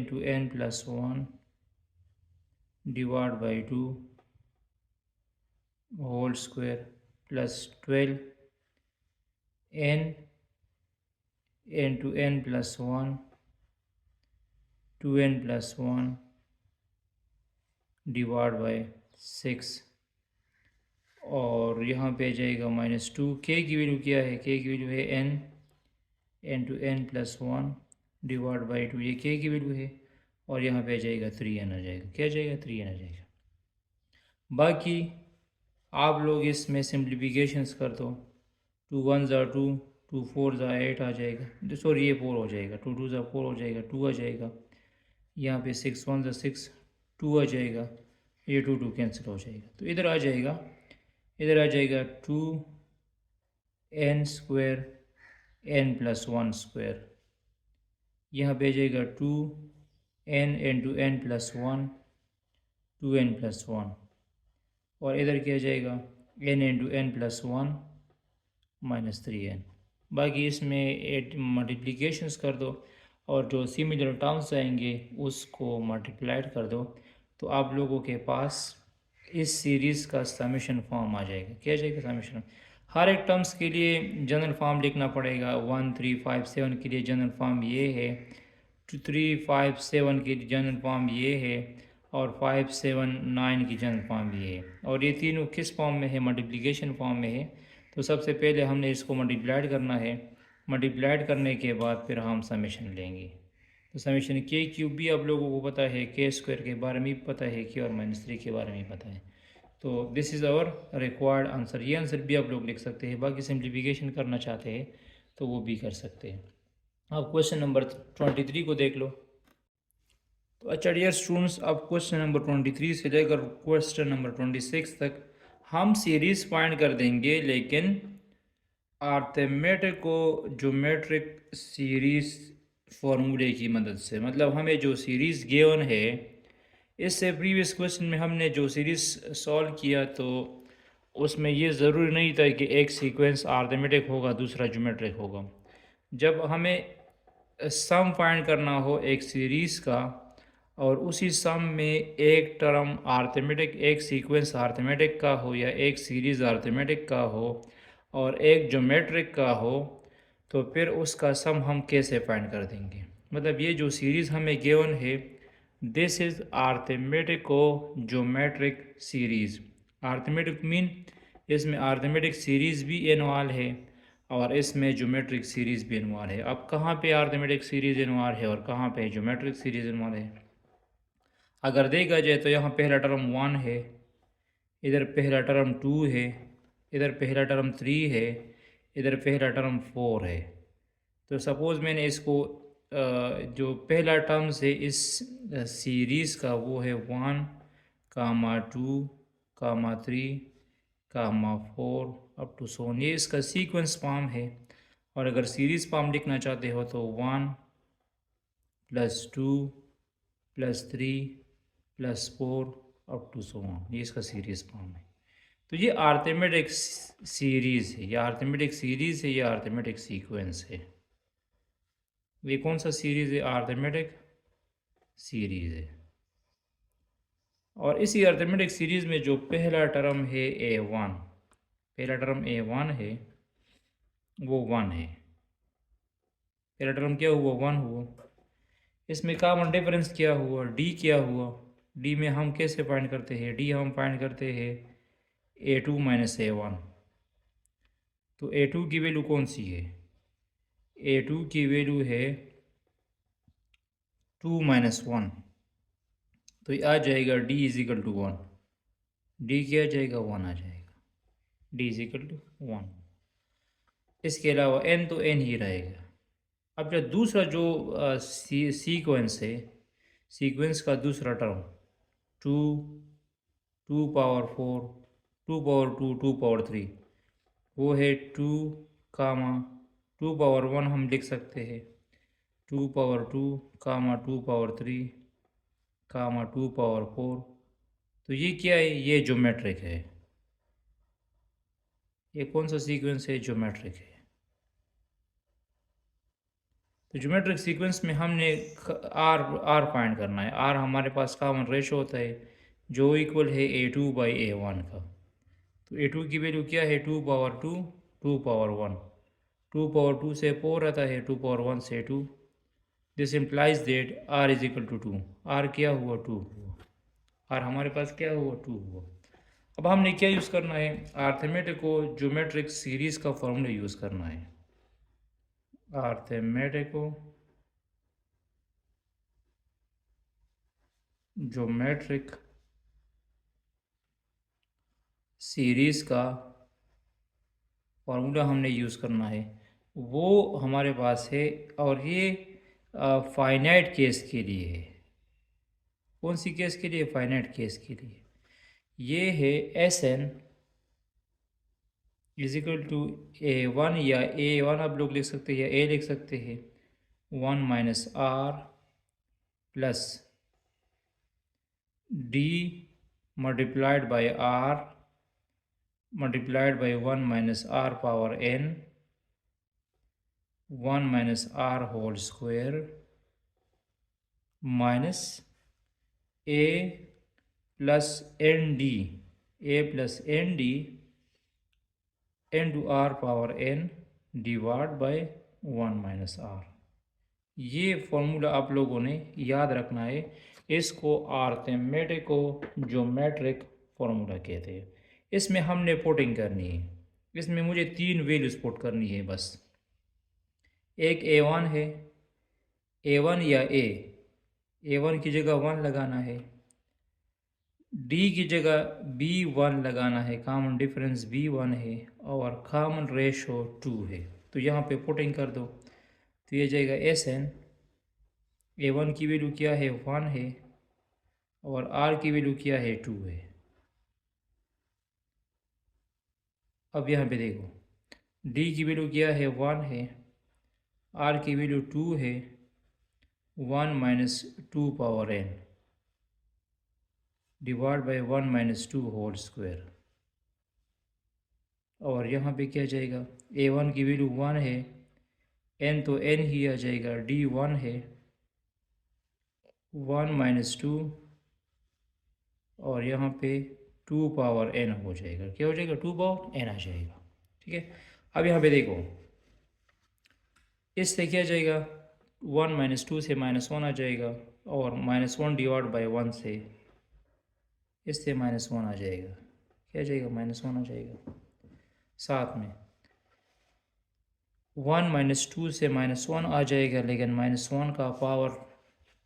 to n+1 divide by 2 whole square plus 12 n to n+1 2n+1 divide by 6, और यहाँ पे जाएगा -2। k की वैल्यू क्या है, k की वैल्यू है n to n+1 divide by 2, ये k की वैल्यू है, और यहाँ पे जाएगा 3n आ जाएगा, क्या जाएगा 3n आ जाएगा। बाकी आप लोग इसमें सिंप्लीफिकेशंस कर दो, 2 1 ज़ा 2, 2 4 ज़ा 8 आ जाएगा, सॉरी ये 4 हो जाएगा, 2 2 ज़ा 4 हो जाएगा, 2 आ जाएगा, यहाँ पे 6 1 ज़ा 6, 2 आ जाएगा, ये 2 2 कैंसिल हो जाएगा, तो इधर आ जाएगा, इधर आ जाएगा 2n² n+1² यहाँ पे आ जाएगा 2n × n+1 2n+1 और इधर क्या जाएगा n × n+1 -3n। बाकी इसमें एट मल्टीप्लिकेशंस कर दो और जो सिमिलर टर्म्स आएंगे उसको मल्टीप्लाइड कर दो, तो आप लोगों के पास इस सीरीज़ का समेशन फॉर्म आ जाएगा। क्या जाएगा समेशन? हर एक टर्म्स के लिए जनरल फॉर्म लिखना पड़ेगा। 1 3 5 7 के लिए जनरल फॉर्म ये है, 2 3 5 7 के लिए जनरल फॉर्म ये है और 5 7 9 की जनरल फॉर्म ये है। और ये तीनों किस फॉर्म में है? मल्टीप्लिकेशन फॉर्म में है। तो सबसे पहले हमने इसको मल्टीप्लाइड करना है। मल्टीप्लाइड करने के बाद फिर हम समेशन लेंगे। तो समेशन के क्यूब भी आप लोगों को पता है, के स्क्वायर के बारे में भी पता है, के और -3 के बारे में पता है। तो this is our required answer. ये आंसर भी आप लोग लिख सकते हैं। बाकी सिंप्लीफिकेशन करना चाहते हैं तो वो भी कर सकते हैं। अब क्वेश्चन नंबर 23 को देख लो। तो अच्छा डियर स्टूडेंट्स, अब क्वेश्चन नंबर 23 से लेकर क्वेश्चन नंबर 26 तक हम सीरीज़ फाइंड कर देंगे, लेकिन आर्थमेटिको ज्योमेट्रिक सीरीज़ फार्मूले की मदद से। मतलब हमें जो सीरीज़ गिवन है, इससे प्रीवियस क्वेश्चन में हमने जो सीरीज़ सॉल्व किया तो उसमें ये ज़रूरी नहीं था कि एक सीक्वेंस आर्थमेटिक होगा दूसरा ज्योमेट्रिक होगा। जब हमें सम फाइंड करना हो एक सीरीज़ का और उसी सम में एक टर्म आर्थमेटिक, एक सीक्वेंस आर्थमेटिक का हो या एक सीरीज़ आर्थमेटिक का हो और एक ज्योमेट्रिक का हो, तो फिर उसका सम हम कैसे फाइंड कर देंगे? मतलब ये जो सीरीज़ हमें गिवन है, this is arithmetico geometric series. Arithmetic mean इसमें आर्थमेटिक सीरीज़ भी इन्वॉल्व है और इसमें ज्योमेट्रिक सीरीज़ भी इन्वॉल्व है। अब कहाँ पे आर्थमेटिक सीरीज़ इन्वॉल्व है और कहाँ पे ज्योमेट्रिक सीरीज़ इन्वॉल्व है? अगर देखा जाए तो यहाँ पहला टर्म 1 है, इधर पहला टर्म 2 है, इधर पहला टर्म 3 है, इधर पहला टर्म 4 है। तो सपोज़ मैंने इसको जो पहला टर्म्स है इस सीरीज़ का वो है 1, 2, 3, 4 अप टू सोन। ये इसका सीक्वेंस फॉर्म है। और अगर सीरीज़ फॉर्म लिखना चाहते हो तो 1 + 2 + 3 + 4 अप टू सोन, ये इसका सीरीज़ फॉर्म है। तो ये आर्थमेटिक सीरीज़ है, या आर्थमेटिक सीरीज़ है, या आर्थमेटिक सीक्वेंस है। ये कौन सा सीरीज़ है? आर्थमेटिक सीरीज़ है। और इसी अर्थमेटिक सीरीज़ में जो पहला टर्म है a1, पहला टर्म a1 है वो 1 है। पहला टर्म क्या हुआ? 1 हुआ। इसमें कॉमन डिफरेंस क्या हुआ? d क्या हुआ? d में हम कैसे फाइंड करते हैं? d हम फाइंड करते हैं a2 - a1। तो a2 की वैल्यू कौन सी है? a2 की वैल्यू है 2 - 1। तो ये आ जाएगा d = 1। d क्या आ जाएगा? 1 आ जाएगा। d = 1। इसके अलावा n तो n ही रहेगा। अब जो दूसरा जो सीक्वेंस है, सीक्वेंस का दूसरा टर्म 2, 2^4, 2^2, 2^3, वो है 2, 2^1 हम लिख सकते हैं, 2^2, 2^3, 2^4। तो ये क्या है? ये ज्योमेट्रिक है। ये कौन सा सीक्वेंस है? ज्योमेट्रिक है। तो ज्योमेट्रिक सीक्वेंस में हमने आर फाइंड करना है। आर हमारे पास कॉमन रेशो होता है जो इक्वल है a2/a1 का। तो a2 की वैल्यू क्या है? 2^2, 2^1, 2^2 से 4 आता है, 2^1 से 2। This implies that r = 2। r क्या हुआ? 2 हुआ। r हमारे पास क्या हुआ? 2 हुआ। अब हमने क्या यूज़ करना है? आर्थमेटिको ज्योमेट्रिक सीरीज़ का फॉर्मूला यूज़ करना है। आर्थमेटिको ज्योमेट्रिक सीरीज़ का फार्मूला हमने यूज़ करना है, वो हमारे पास है। और ये फाइनाइट केस के लिए है। कौन सी केस के लिए? फाइनाइट केस के लिए। ये है Sn = a1, या a1 आप लोग लिख सकते हैं या a लिख सकते हैं, 1 minus r plus d multiplied by r multiplied by 1 minus r power n 1 minus r whole square minus a plus n d a plus n d n to r power n divide by 1 minus r. ये formula आप लोगों ने याद रखना है। इसको आर्थमेटिको geometric formula कहते हैं। इसमें हमने पुटिंग करनी है। इसमें मुझे 3 वैल्यूज पुट करनी है बस। एक a1 है, a1 या a1 की जगह 1 लगाना है, d की जगह b1 लगाना है, कॉमन डिफरेंस b1 है और कॉमन रेशो 2 है। तो यहाँ पे पुटिंग कर दो तो ये जाएगा Sn। a1 की वैल्यू क्या है 1 है और r की वैल्यू क्या है 2 है। अब यहाँ पे देखो d की वैल्यू क्या है 1 है, r की वैल्यू 2 है, 1 minus 2 power n divide by 1 minus 2 whole square. और यहाँ पे क्या जाएगा a1 की वैल्यू 1 है, n तो n ही आ जाएगा, d 1 है, 1 माइनस 2 और यहाँ पे 2 पावर n हो जाएगा। क्या हो जाएगा 2 पावर n आ जाएगा। ठीक है। अब यहाँ पे देखो इससे क्या जाएगा 1 माइनस 2 से माइनस 1 आ जाएगा और माइनस 1 डिवाइड बाई 1 से इससे माइनस 1 आ जाएगा। क्या जाएगा माइनस 1 आ जाएगा। साथ में 1 माइनस 2 से माइनस 1 आ जाएगा, लेकिन माइनस 1 का पावर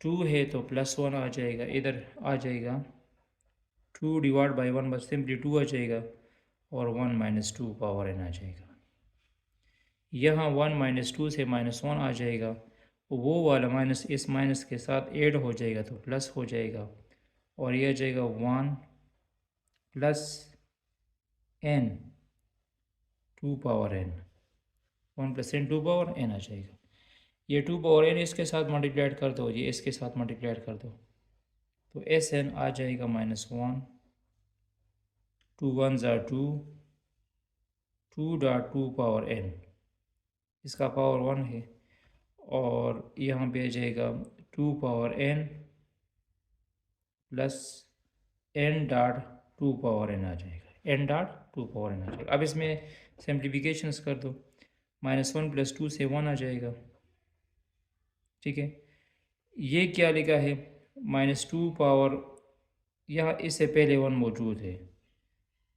2 है तो प्लस 1 आ जाएगा। इधर आ जाएगा 2 डिवाइड बाई 1 बस सिंपली 2 आ जाएगा और 1 माइनस 2 पावर n आ जाएगा। यहाँ 1 माइनस 2 से माइनस 1 आ जाएगा, वो वाला माइनस इस माइनस के साथ ऐड हो जाएगा तो प्लस हो जाएगा और यह आ जाएगा 1 plus n 2 power n 1 plus n 2 power n आ जाएगा। ये 2 पावर n इसके साथ मल्टीप्लाइड कर दो, ये इसके साथ मल्टीप्लाइड कर दो तो Sn आ जाएगा -1 2 1 ज़ा 2 2 डॉट 2 पावर n, इसका पावर 1 है और यहाँ पे आ जाएगा 2 power n plus n dot 2 power n आ जाएगा, n डॉट 2 पावर n आ जाएगा। अब इसमें सिंप्लीफिकेशंस कर दो, -1 प्लस 2 से 1 आ जाएगा। ठीक है। ये क्या लिखा है -2 पावर, यहाँ इससे पहले 1 मौजूद है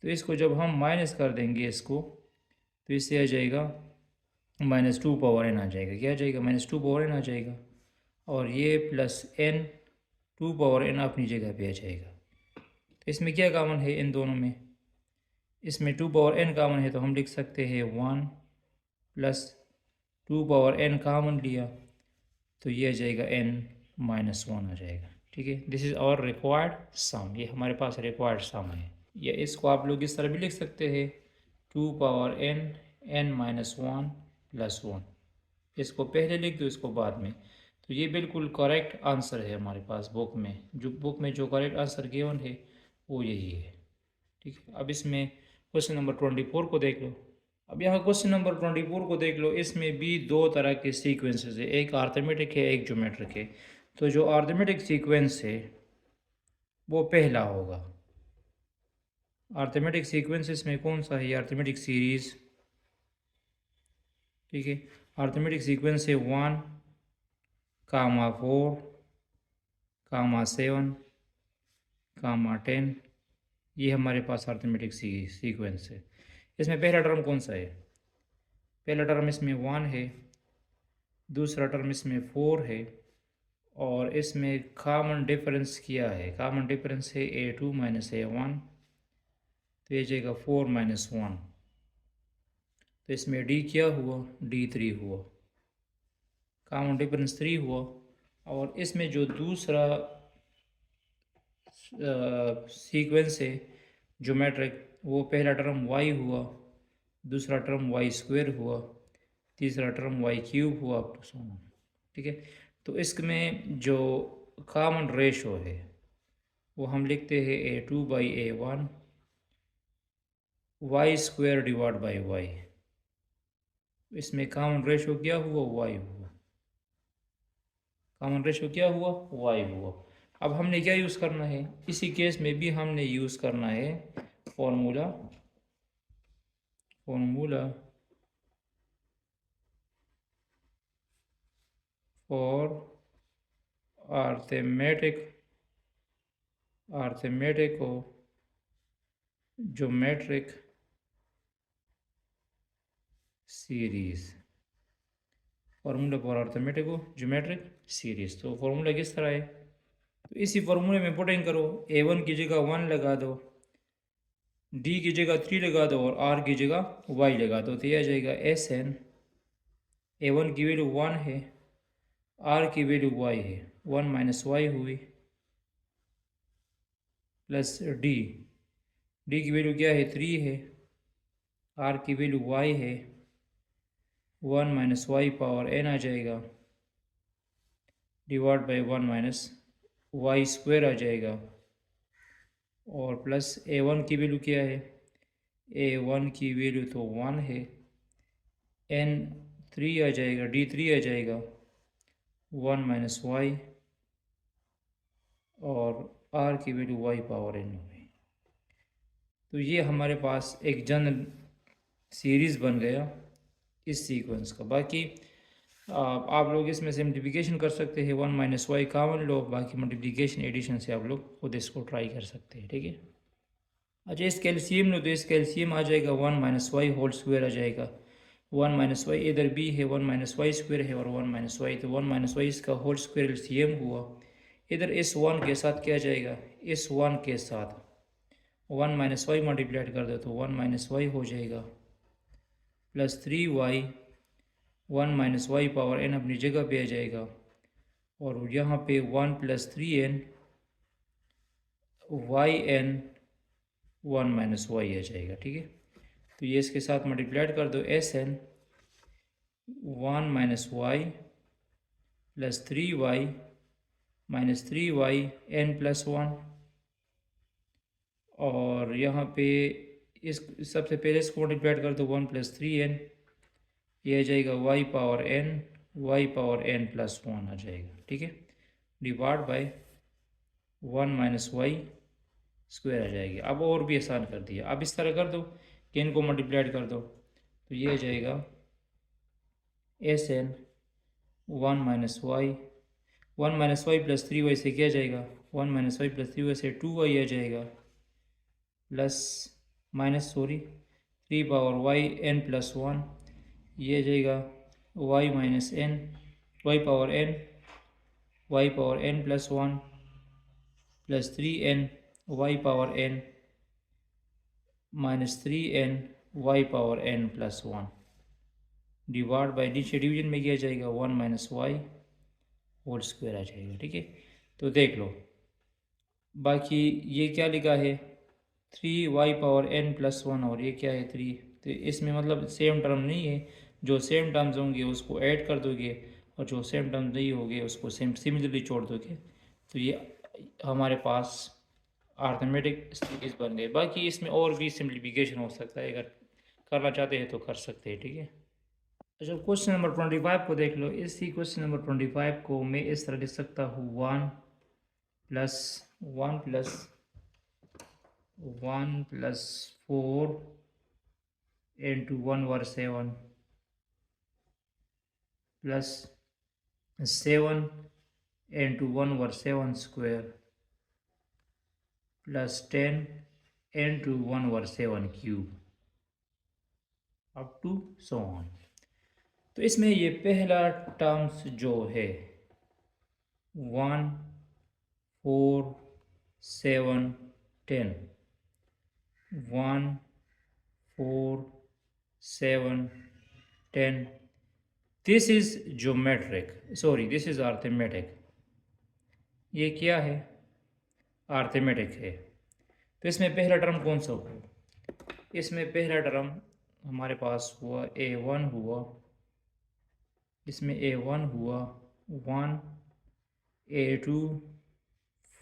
तो इसको जब हम माइनस कर देंगे इसको तो इससे आ जाएगा -2 पावर n आ जाएगा। क्या आ जाएगा -2 पावर n आ जाएगा और ये प्लस n 2 पावर n अपनी जगह पे आ जाएगा। तो इसमें क्या कॉमन है इन दोनों में, इसमें 2 पावर n कॉमन है तो हम लिख सकते हैं 1 प्लस 2 पावर n कॉमन लिया तो ये आ जाएगा n -1 आ जाएगा। ठीक है। दिस इज़ आवर रिक्वायर्ड सम, ये हमारे पास रिक्वायर्ड सम है। या इसको आप लोग इस तरह भी लिख सकते हैं 2 power n n minus 1 plus 1, इसको पहले लिख दो इसको बाद में। तो ये बिल्कुल करेक्ट आंसर है हमारे पास बुक में, जो करेक्ट आंसर गिवन है वो यही है। ठीक है। अब इसमें क्वेश्चन नंबर 24 को देख लो। अब यहाँ क्वेश्चन नंबर 24 को देख लो, इसमें भी 2 तरह के सीक्वेंसेस है, एक अरिथमेटिक है एक ज्योमेट्रिक है। तो जो अरिथमेटिक सीक्वेंस है वो पहला होगा। अरिथमेटिक सीक्वेंसेस में कौन सा है, अरिथमेटिक सीरीज। ठीक है। अरिथमेटिक सीक्वेंस है 1 कामा 4 कामा 7 कामा 10, ये हमारे पास अरिथमेटिक सीक्वेंस है। इसमें पहला टर्म कौन सा है, पहला टर्म इसमें 1 है, दूसरा टर्म इसमें 4 है और इसमें कॉमन डिफरेंस क्या है, कॉमन डिफरेंस है a2 माइनस a1 तो ये जाएगा 4 माइनस 1। तो इसमें d क्या हुआ, d3 हुआ, कॉमन डिफरेंस 3 हुआ। और इसमें जो दूसरा सीक्वेंस है ज्योमेट्रिक, वो पहला टर्म y हुआ, दूसरा टर्म y स्क्वायर हुआ, तीसरा टर्म y क्यूब हुआ अप टू सो ऑन। ठीक है। तो इसमें जो कॉमन रेशो है वो हम लिखते हैं A2/A1 y square divide by y. इसमें कॉमन रेशो क्या हुआ, वाई हुआ। कॉमन रेशो क्या हुआ, वाई हुआ। अब हमने क्या यूज़ करना है, इसी केस में भी हमने यूज़ करना है formula for arithmetic or geometric series. Formula for arithmetic और ज्योमेट्रिक सीरीज। तो फार्मूला किस तरह है, तो इसी फार्मूले में पुटिंग करो। A1 की जगह 1 लगा दो, D की जगह 3 लगा दो और R की जगह Y लगा दो। तो यह आ जाएगा SN। A1 की वैल्यू 1 है, R की वैल्यू Y है, 1 माइनस Y हुई, प्लस D की वैल्यू क्या है, 3 है, R की वैल्यू Y है, 1 माइनस Y पावर N आ जाएगा, divide by 1 minus Y square आ जाएगा, और प्लस A1 की वैल्यू क्या है, A1 की वैल्यू तो 1 है, N 3 आ जाएगा, D 3 आ जाएगा, 1 माइनस Y, और R की वैल्यू Y पावर N हुई। तो ये हमारे पास एक जनरल सीरीज़ बन गया इस सीक्वेंस का। बाकी आप लोग इसमें सिम्प्लीफिकेशन कर सकते हैं, 1 माइनस वाई कॉमन लो, बाकी मल्टीप्लिकेशन एडिशन से आप लोग खुद इसको ट्राई कर सकते हैं, ठीक है। अच्छा, इस कैल्शियम लो तो इस कैल्शियम आ जाएगा 1 माइनस वाई होल स्क्वायर आ जाएगा। 1 माइनस वाई इधर भी है, 1 माइनस वाई स्क्वायर है और 1 माइनस वाई, तो 1 माइनस वाई इसका होल स्क्वायर एलसीएम हुआ। इधर इस 1 के साथ क्या जाएगा, इस 1 के साथ 1 माइनस वाई मल्टीप्लाइड कर दो तो 1 माइनस वाई हो जाएगा, plus 3y, 1 minus y power n अपनी जगह पे आ जाएगा, और यहाँ पे 1 plus 3n y n 1 minus y आ जाएगा, ठीक है। तो ये इसके साथ मल्टीप्लाइड कर दो, SN 1 minus y plus 3y minus 3y n plus 1, और यहाँ पे इस सबसे पहले इसको मल्टीप्लाइड कर दो, 1 प्लस 3n, ये आ जाएगा y पावर n प्लस 1 आ जाएगा, ठीक है, divide by 1 minus y square आ जाएगी। अब और भी आसान कर दिया, अब इस तरह कर दो कि इनको मल्टीप्लाइड कर दो, तो ये आ जाएगा SN 1 minus y, 1 minus y plus 3y से क्या जाएगा, 1 माइनस वाई प्लस 3y से 2y आ जाएगा, plus minus 3 power y n plus 1, ये आ जाएगा y minus n, y power n plus 1 plus 3n y power n minus 3n y power n plus 1, divide by नीचे division में किया जाएगा 1 माइनस वाई होल स्क्वायर आ जाएगा, ठीक है। तो देख लो, बाकी ये क्या लिखा है, 3y पावर n प्लस 1, और ये क्या है 3। तो इसमें मतलब सेम टर्म नहीं है, जो सेम टर्म्स होंगे उसको ऐड कर दोगे और जो सेम टर्म्स नहीं होंगे उसको सिमिलरली छोड़ दोगे। तो ये हमारे पास अर्थमेटिक सीरीज बन गए। बाकी इसमें और भी सिम्प्लीफिकेशन हो सकता है, अगर करना चाहते हैं तो कर सकते हैं, ठीक है। अच्छा, क्वेश्चन नंबर 25 को देख लो। इसी क्वेश्चन नंबर 25 को मैं इस तरह लिख सकता हूँ, 1 plus 4 into 1/7 plus 7 into 1/7 square plus 10 into 1/7 cube up to so on. तो इसमें ये पहला टर्म्स जो है 1 4 7 10, 1 4 7 10, this is this is arithmetic. ये क्या है, अर्थमेटिक है। तो इसमें पहला टर्म कौन सा हुआ, इसमें पहला टर्म हमारे पास हुआ A1 हुआ, इसमें A1 हुआ, 1, A2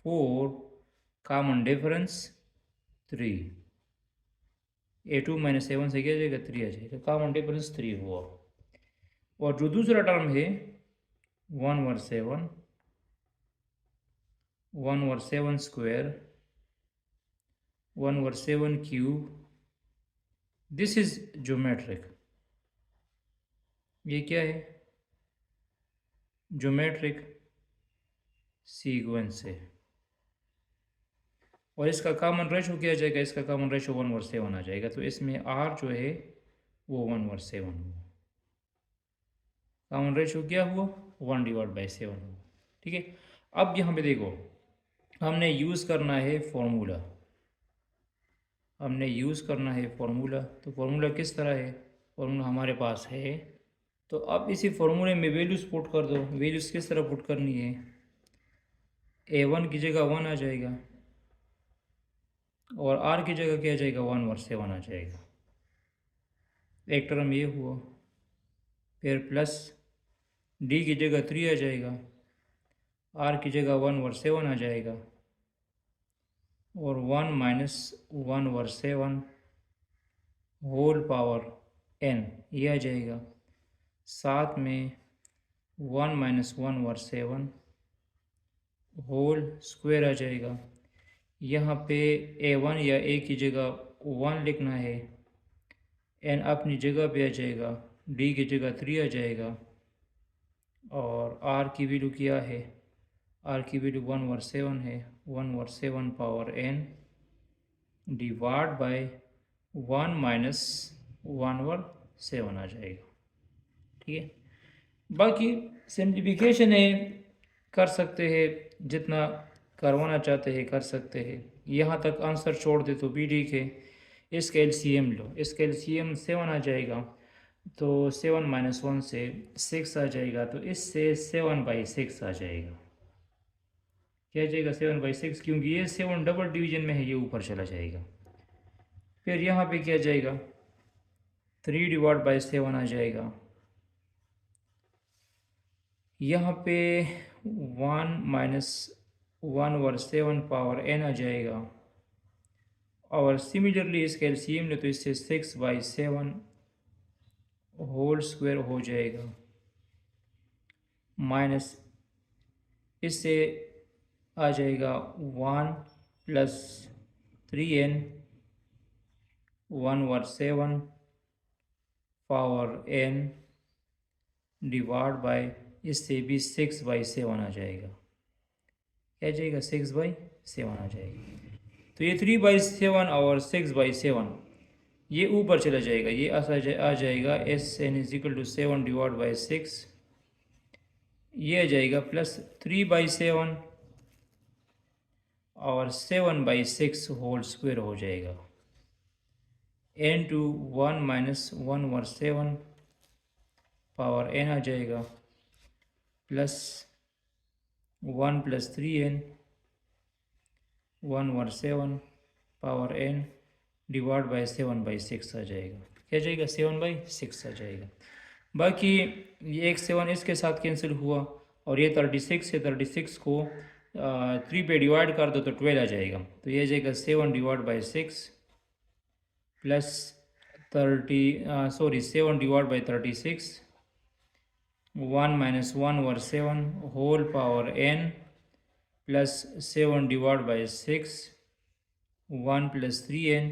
4, common difference 3, A2 minus A1 से क्या आ जाएगा 3 आ जाएगा, कॉमन डिफरेंस 3 हुआ। और जो दूसरा टर्म है 1 over 7, 1 over 7 square, 1 over 7 cube, this is geometric. ये क्या है? ज्योमेट्रिक सीक्वेंस है। और इसका कॉमन रेशो क्या आ जाएगा? इसका कॉमन रेशो 1 ओवर 7 आ जाएगा। तो इसमें आर जो है वो 1 ओवर 7 हुआ। कॉमन रेशो क्या हुआ? 1/7 हुआ। ठीक है। अब यहाँ पे देखो, हमने यूज़ करना है फॉर्मूला। तो फॉर्मूला किस तरह है? फॉर्मूला हमारे पास है। तो अब इसी फॉर्मूले में वैल्यूज पुट कर दो। वैल्यूज किस तरह पुट करनी है? A1 की जगह 1 आ जाएगा और R की जगह क्या आ जाएगा? 1 ओवर 7 आ जाएगा। एक टर्म ये हुआ। फिर प्लस D की जगह 3 आ जाएगा, R की जगह 1 ओवर 7 आ जाएगा, और 1 minus 1 over 7 whole power n ये आ जाएगा। साथ में 1 माइनस 1 ओवर 7 होल स्क्वायर आ जाएगा। यहाँ पे A1 या A की जगह 1 लिखना है, n अपनी जगह पे आ जाएगा, D की जगह 3 आ जाएगा, और R की वैल्यू क्या है? R की वैल्यू 1 ओवर 7 है। 1 over 7 power n divide by 1 minus 1 over 7 आ जाएगा। ठीक है। बाकी सिंप्लीफिकेशन है, कर सकते हैं, जितना करवाना चाहते हैं कर सकते हैं। यहाँ तक आंसर छोड़ दे तो भी ठीक है। इसका एलसीएम लो। इसका एलसीएम 7 आ जाएगा, तो 7 माइनस 1 से 6 आ जाएगा, तो इससे 7/6 आ जाएगा। क्या आ जाएगा? 7/6, क्योंकि ये 7 डबल डिवीजन में है, ये ऊपर चला जाएगा। फिर यहाँ पे क्या जाएगा? 3/7 आ जाएगा। यहाँ पे 1 माइनस 1 ओवर 7 पावर n आ जाएगा। और सिमिलरली इसका एलसीएम ले तो इससे 6/7 होल स्क्वायर हो जाएगा, माइनस इससे आ जाएगा 1 plus 3n 1 over 7 power n divide by, इससे भी 6/7 आ जाएगा। क्या जाएगा? 6/7 आ जाएगा। तो ये 3/7 और 6/7 ये ऊपर चला जाएगा, ये आ जाएगा SN = 7 डिवाइड बाई 6, ये आ जाएगा प्लस 3/7 और 7/6 होल स्क्वायर हो जाएगा। n to 1 minus 1 over 7 power n आ जाएगा, plus 1 plus 3n 1 over 7 power n divide by 7/6 आ जाएगा। क्या जाएगा? 7/6 आ जाएगा। बाकी ये एक 7 इसके साथ कैंसिल हुआ, और ये 36 है, 36 को 3 पे डिवाइड कर दो तो 12 आ जाएगा। तो ये आ जाएगा 7 divide by 6 plus 7 divide by 36, 1 minus 1 over 7 whole power n plus 7 divide by 6, 1 plus 3n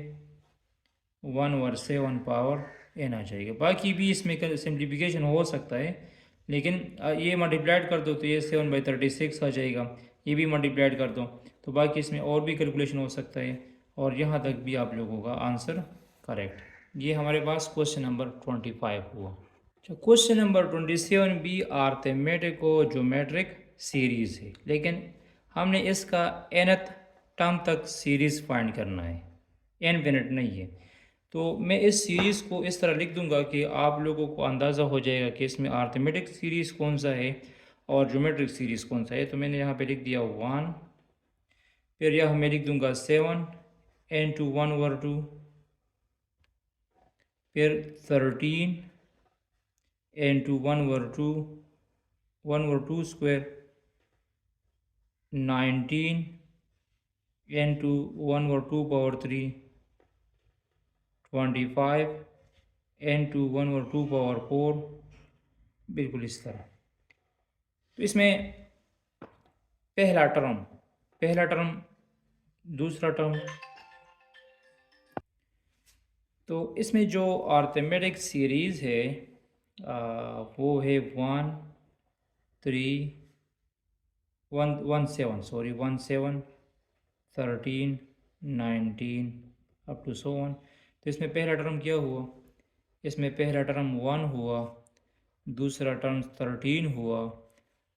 1 over 7 power n आ जाएगा। बाकी भी इसमें सिंप्लीफिकेशन हो सकता है, लेकिन ये मल्टीप्लाइड कर दो तो ये 7/36 आ जाएगा। ये भी मल्टीप्लाइड कर दो, तो बाकी इसमें और भी कैलकुलेशन हो सकता है, और यहाँ तक भी आप लोगों का आंसर करेक्ट। ये हमारे पास क्वेश्चन नंबर 25 हुआ। क्वेश्चन नंबर 27 भी आर्थमेटिको ज्योमेट्रिक सीरीज़ है, लेकिन हमने इसका nth टर्म तक सीरीज़ फाइंड करना है, इनफिनिट नहीं है। तो मैं इस सीरीज़ को इस तरह लिख दूंगा कि आप लोगों को अंदाज़ा हो जाएगा कि इसमें आर्थमेटिक सीरीज़ कौन सा है और ज्योमेट्रिक सीरीज़ कौन सा है। तो मैंने यहाँ पे लिख दिया 1, फिर यहाँ मैं लिख दूंगा 7 n टू 1 ओवर 2, फिर 13 n to 1 over 2 1/2 19 into 1/2 25 into 1/2 बिल्कुल इस तरह। तो इसमें पहला टर्म दूसरा टर्म, तो इसमें जो अर्थमेटिक सीरीज़ है वो है 17 13 19 अप टू सो वन। तो इसमें पहला टर्म क्या हुआ, इसमें पहला टर्म 1 हुआ, दूसरा टर्म 13 हुआ,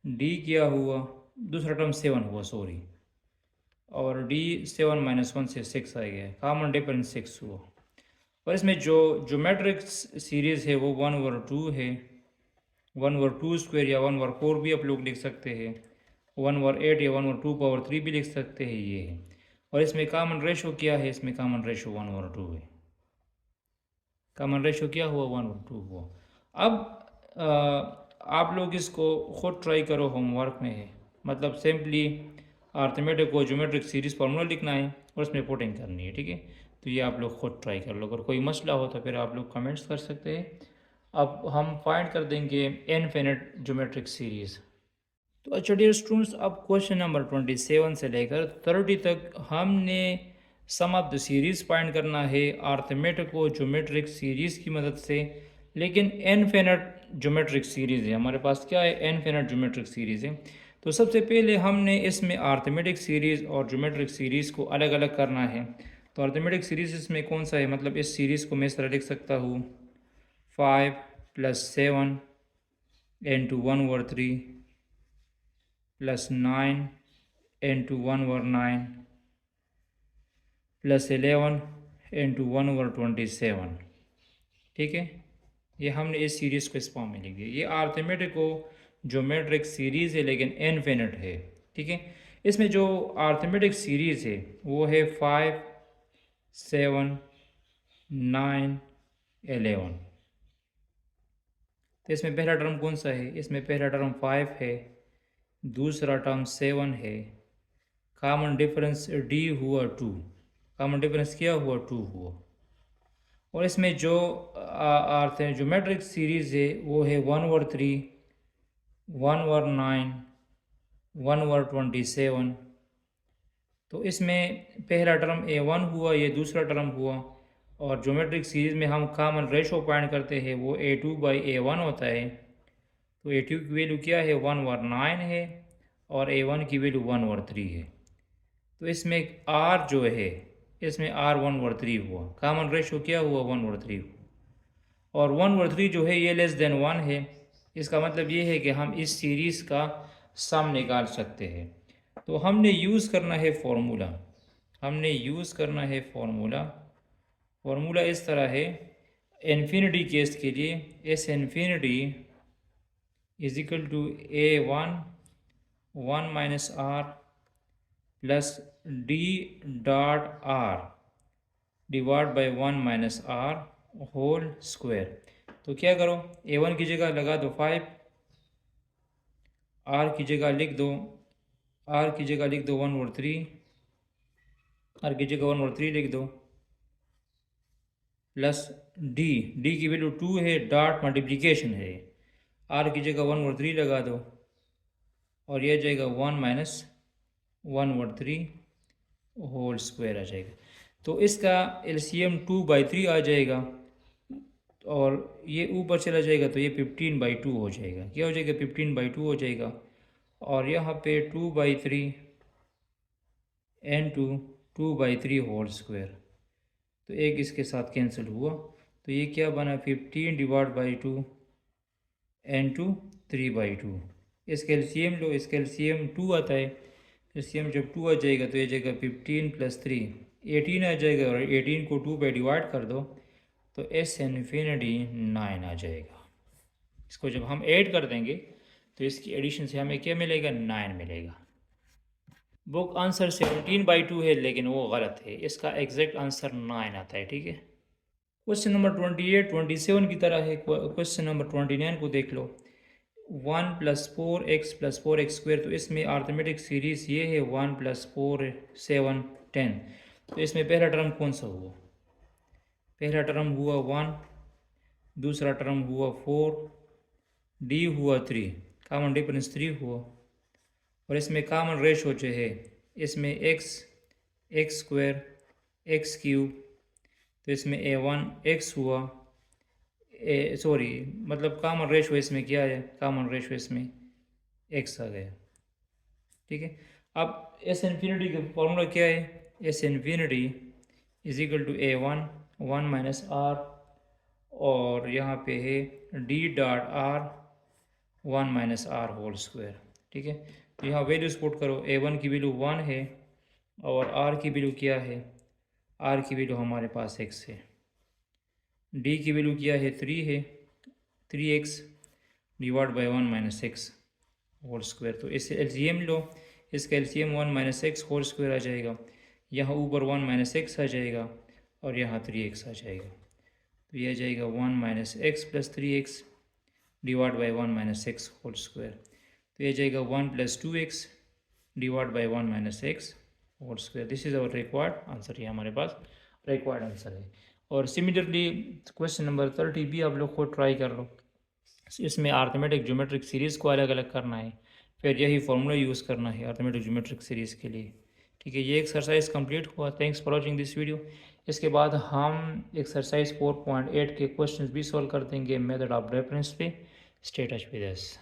डी क्या हुआ, दूसरा टर्म 7 हुआ सॉरी, और डी 7 - 1 से 6 आ गया, कॉमन डिफरेंस 6 हुआ। और इसमें जो ज्योमेट्रिक सीरीज़ है वो 1/2 है, 1/2 या 1/4 भी आप लोग लिख सकते हैं, 1/8 या 1/2 भी लिख सकते हैं, ये है। और इसमें कॉमन रेशो क्या है, इसमें कॉमन रेशो 1/2 है, कॉमन रेशो क्या हुआ 1/2 हुआ। अब आप लोग इसको खुद ट्राई करो, होमवर्क में है, मतलब सिंपली अर्थमेटिक को ज्योमेट्रिक सीरीज़ फार्मूला लिखना है और उसमें पुटिंग करनी है, ठीक है। तो ये आप लोग खुद ट्राई कर लो, अगर कोई मसला हो तो फिर आप लोग कमेंट्स कर सकते हैं। अब हम फाइंड कर देंगे इनफिनिट ज्योमेट्रिक सीरीज़। तो अच्छा डियर स्टूडेंट्स, अब क्वेश्चन नंबर 27 से लेकर 30 तक हमने सम ऑफ द सीरीज़ फाइंड करना है अर्थमेटिक को ज्योमेट्रिक सीरीज़ की मदद से, लेकिन इनफिनिट ज्योमेट्रिक सीरीज़ है हमारे पास। क्या है, इनफिनिट ज्योमेट्रिक सीरीज़ है। तो सबसे पहले हमने इसमें अर्थमेटिक सीरीज़ और ज्योमेट्रिक सीरीज़ को अलग अलग करना है। तो अर्थमेटिक सीरीज़ इसमें कौन सा है, मतलब इस सीरीज़ को मैं इस तरह लिख सकता हूँ 5 + 7 × 1/3 + 9 × 1/9 + 11 × 1/27, ठीक है। ये हमने इस सीरीज़ को इस फॉर्म में लिख दिया। ये अर्थमेटिक को ज्योमेट्रिक सीरीज़ है लेकिन इनफिनिट है, ठीक है। इसमें जो अर्थमेटिक सीरीज़ है वो है 5 7 9 11। तो इसमें पहला टर्म कौन सा है, इसमें पहला टर्म 5 है, दूसरा टर्म 7 है, कॉमन डिफरेंस डी हुआ 2, कॉमन डिफरेंस क्या हुआ 2 हुआ। और इसमें जो अर्थ है ज्योमेट्रिक सीरीज़ है वो है 1/3 1/9 1/27। तो इसमें पहला टर्म a1 हुआ, ये दूसरा टर्म हुआ, और ज्योमेट्रिक सीरीज़ में हम कॉमन रेशो फाइंड करते हैं वो a2/a1 होता है। तो a2 की वैल्यू क्या है 1/9 है और a1 की वैल्यू 1/3 है। तो इसमें r जो है, इसमें r 1/3 हुआ, कॉमन रेशो क्या हुआ 1/3 हुआ, और 1/3 जो है ये लेस देन 1 है। इसका मतलब ये है कि हम इस सीरीज़ का सम निकाल सकते हैं। तो हमने यूज़ करना है फॉर्मूला, हमने यूज़ करना है फॉर्मूला। फॉर्मूला इस तरह है, इन्फिनिटी केस के लिए S infinity is equal to a1 1 - r plus d dot r divide by 1 - r whole square. तो क्या करो, a1 की जगह लगा दो 5, r की जगह लिख दो, r की जगह लिख दो 1/3, r की जगह 1/3 लिख दो, प्लस डी की वैल्यू 2 है, डॉट मल्टीप्लिकेशन है, r की जगह 1/3 लगा दो, और यह जाएगा 1 - 1/3 होल स्क्वायर आ जाएगा। तो इसका एलसीएम 2/3 आ जाएगा, और ये ऊपर चला जाएगा तो ये 15/2 हो जाएगा। क्या हो जाएगा 15/2 हो जाएगा, और यहाँ पे 2/3 × 2/3 होल स्क्वायर, तो एक इसके साथ कैंसिल हुआ, तो ये क्या बना 15/2 × 3/2। इसका एलसीएम लो, इसका एलसीएम 2 आता है, एलसीएम जब 2 आ जाएगा तो ये जाएगा 15 + 3 18 आ जाएगा, और 18 को 2 पे डिवाइड कर दो तो एस इन्फिनिटी 9 आ जाएगा। इसको जब हम ऐड कर देंगे तो इसकी एडिशन से हमें क्या मिलेगा 9 मिलेगा। बुक आंसर 17/2 है लेकिन वो गलत है, इसका एग्जैक्ट आंसर 9 आता है, ठीक है। क्वेश्चन नंबर 28 27 की तरह है। क्वेश्चन नंबर 29 को देख लो। 1+4x+4x², तो इसमें अर्थमेटिक सीरीज़ ये है 1+4 7 10। तो इसमें पहला टर्म कौन सा हुआ? पहला टर्म हुआ 1, दूसरा टर्म हुआ 4, डी हुआ 3, कॉमन डिफरेंस 3 हुआ। और इसमें कॉमन रेशो जो है इसमें x² x³ तो इसमें a1 x हुआ, मतलब कॉमन रेशो इसमें क्या है? कॉमन रेशो इसमें x आ गया। ठीक है, अब एस इन्फिनिटी का फॉर्मूला क्या है? S infinity is equal to a1 1 minus r, और यहाँ पे है d dot r 1 minus r whole square. ठीक है, तो यहाँ वैल्यूज पुट करो। a1 की वैल्यू 1 है और r की वैल्यू क्या है? r की वैल्यू हमारे पास x है। d की वैल्यू क्या है? 3 है, 3x divide by 1 minus x whole square. तो इससे एलसीएम लो, इसका LCM 1 minus x whole square आ जाएगा, यहाँ ऊपर 1 माइनस एक्स आ जाएगा और यहाँ 3x आ जाएगा। तो यह आ जाएगा 1 minus x plus 3x divide by 1 minus x whole square. तो यह जाएगा 1 plus 2x divide by 1 minus x whole square. This is our required answer, ये हमारे पास रिक्वायर्ड आंसर है। और सिमिलरली क्वेश्चन नंबर 30 भी आप लोग को ट्राई कर लो। इसमें अर्थमेटिक ज्योमेट्रिक सीरीज़ को अलग अलग करना है, फिर यही फॉर्मूला यूज़ करना है अर्थमेटिक ज्योमेट्रिक सीरीज़ के लिए। ठीक है, ये एक्सरसाइज कंप्लीट हुआ। Thanks for watching this video. इसके बाद हम एक्सरसाइज 4.8 के क्वेश्चंस भी सॉल्व कर देंगे मेथड ऑफ रेफरेंस पे। Stay touch with us.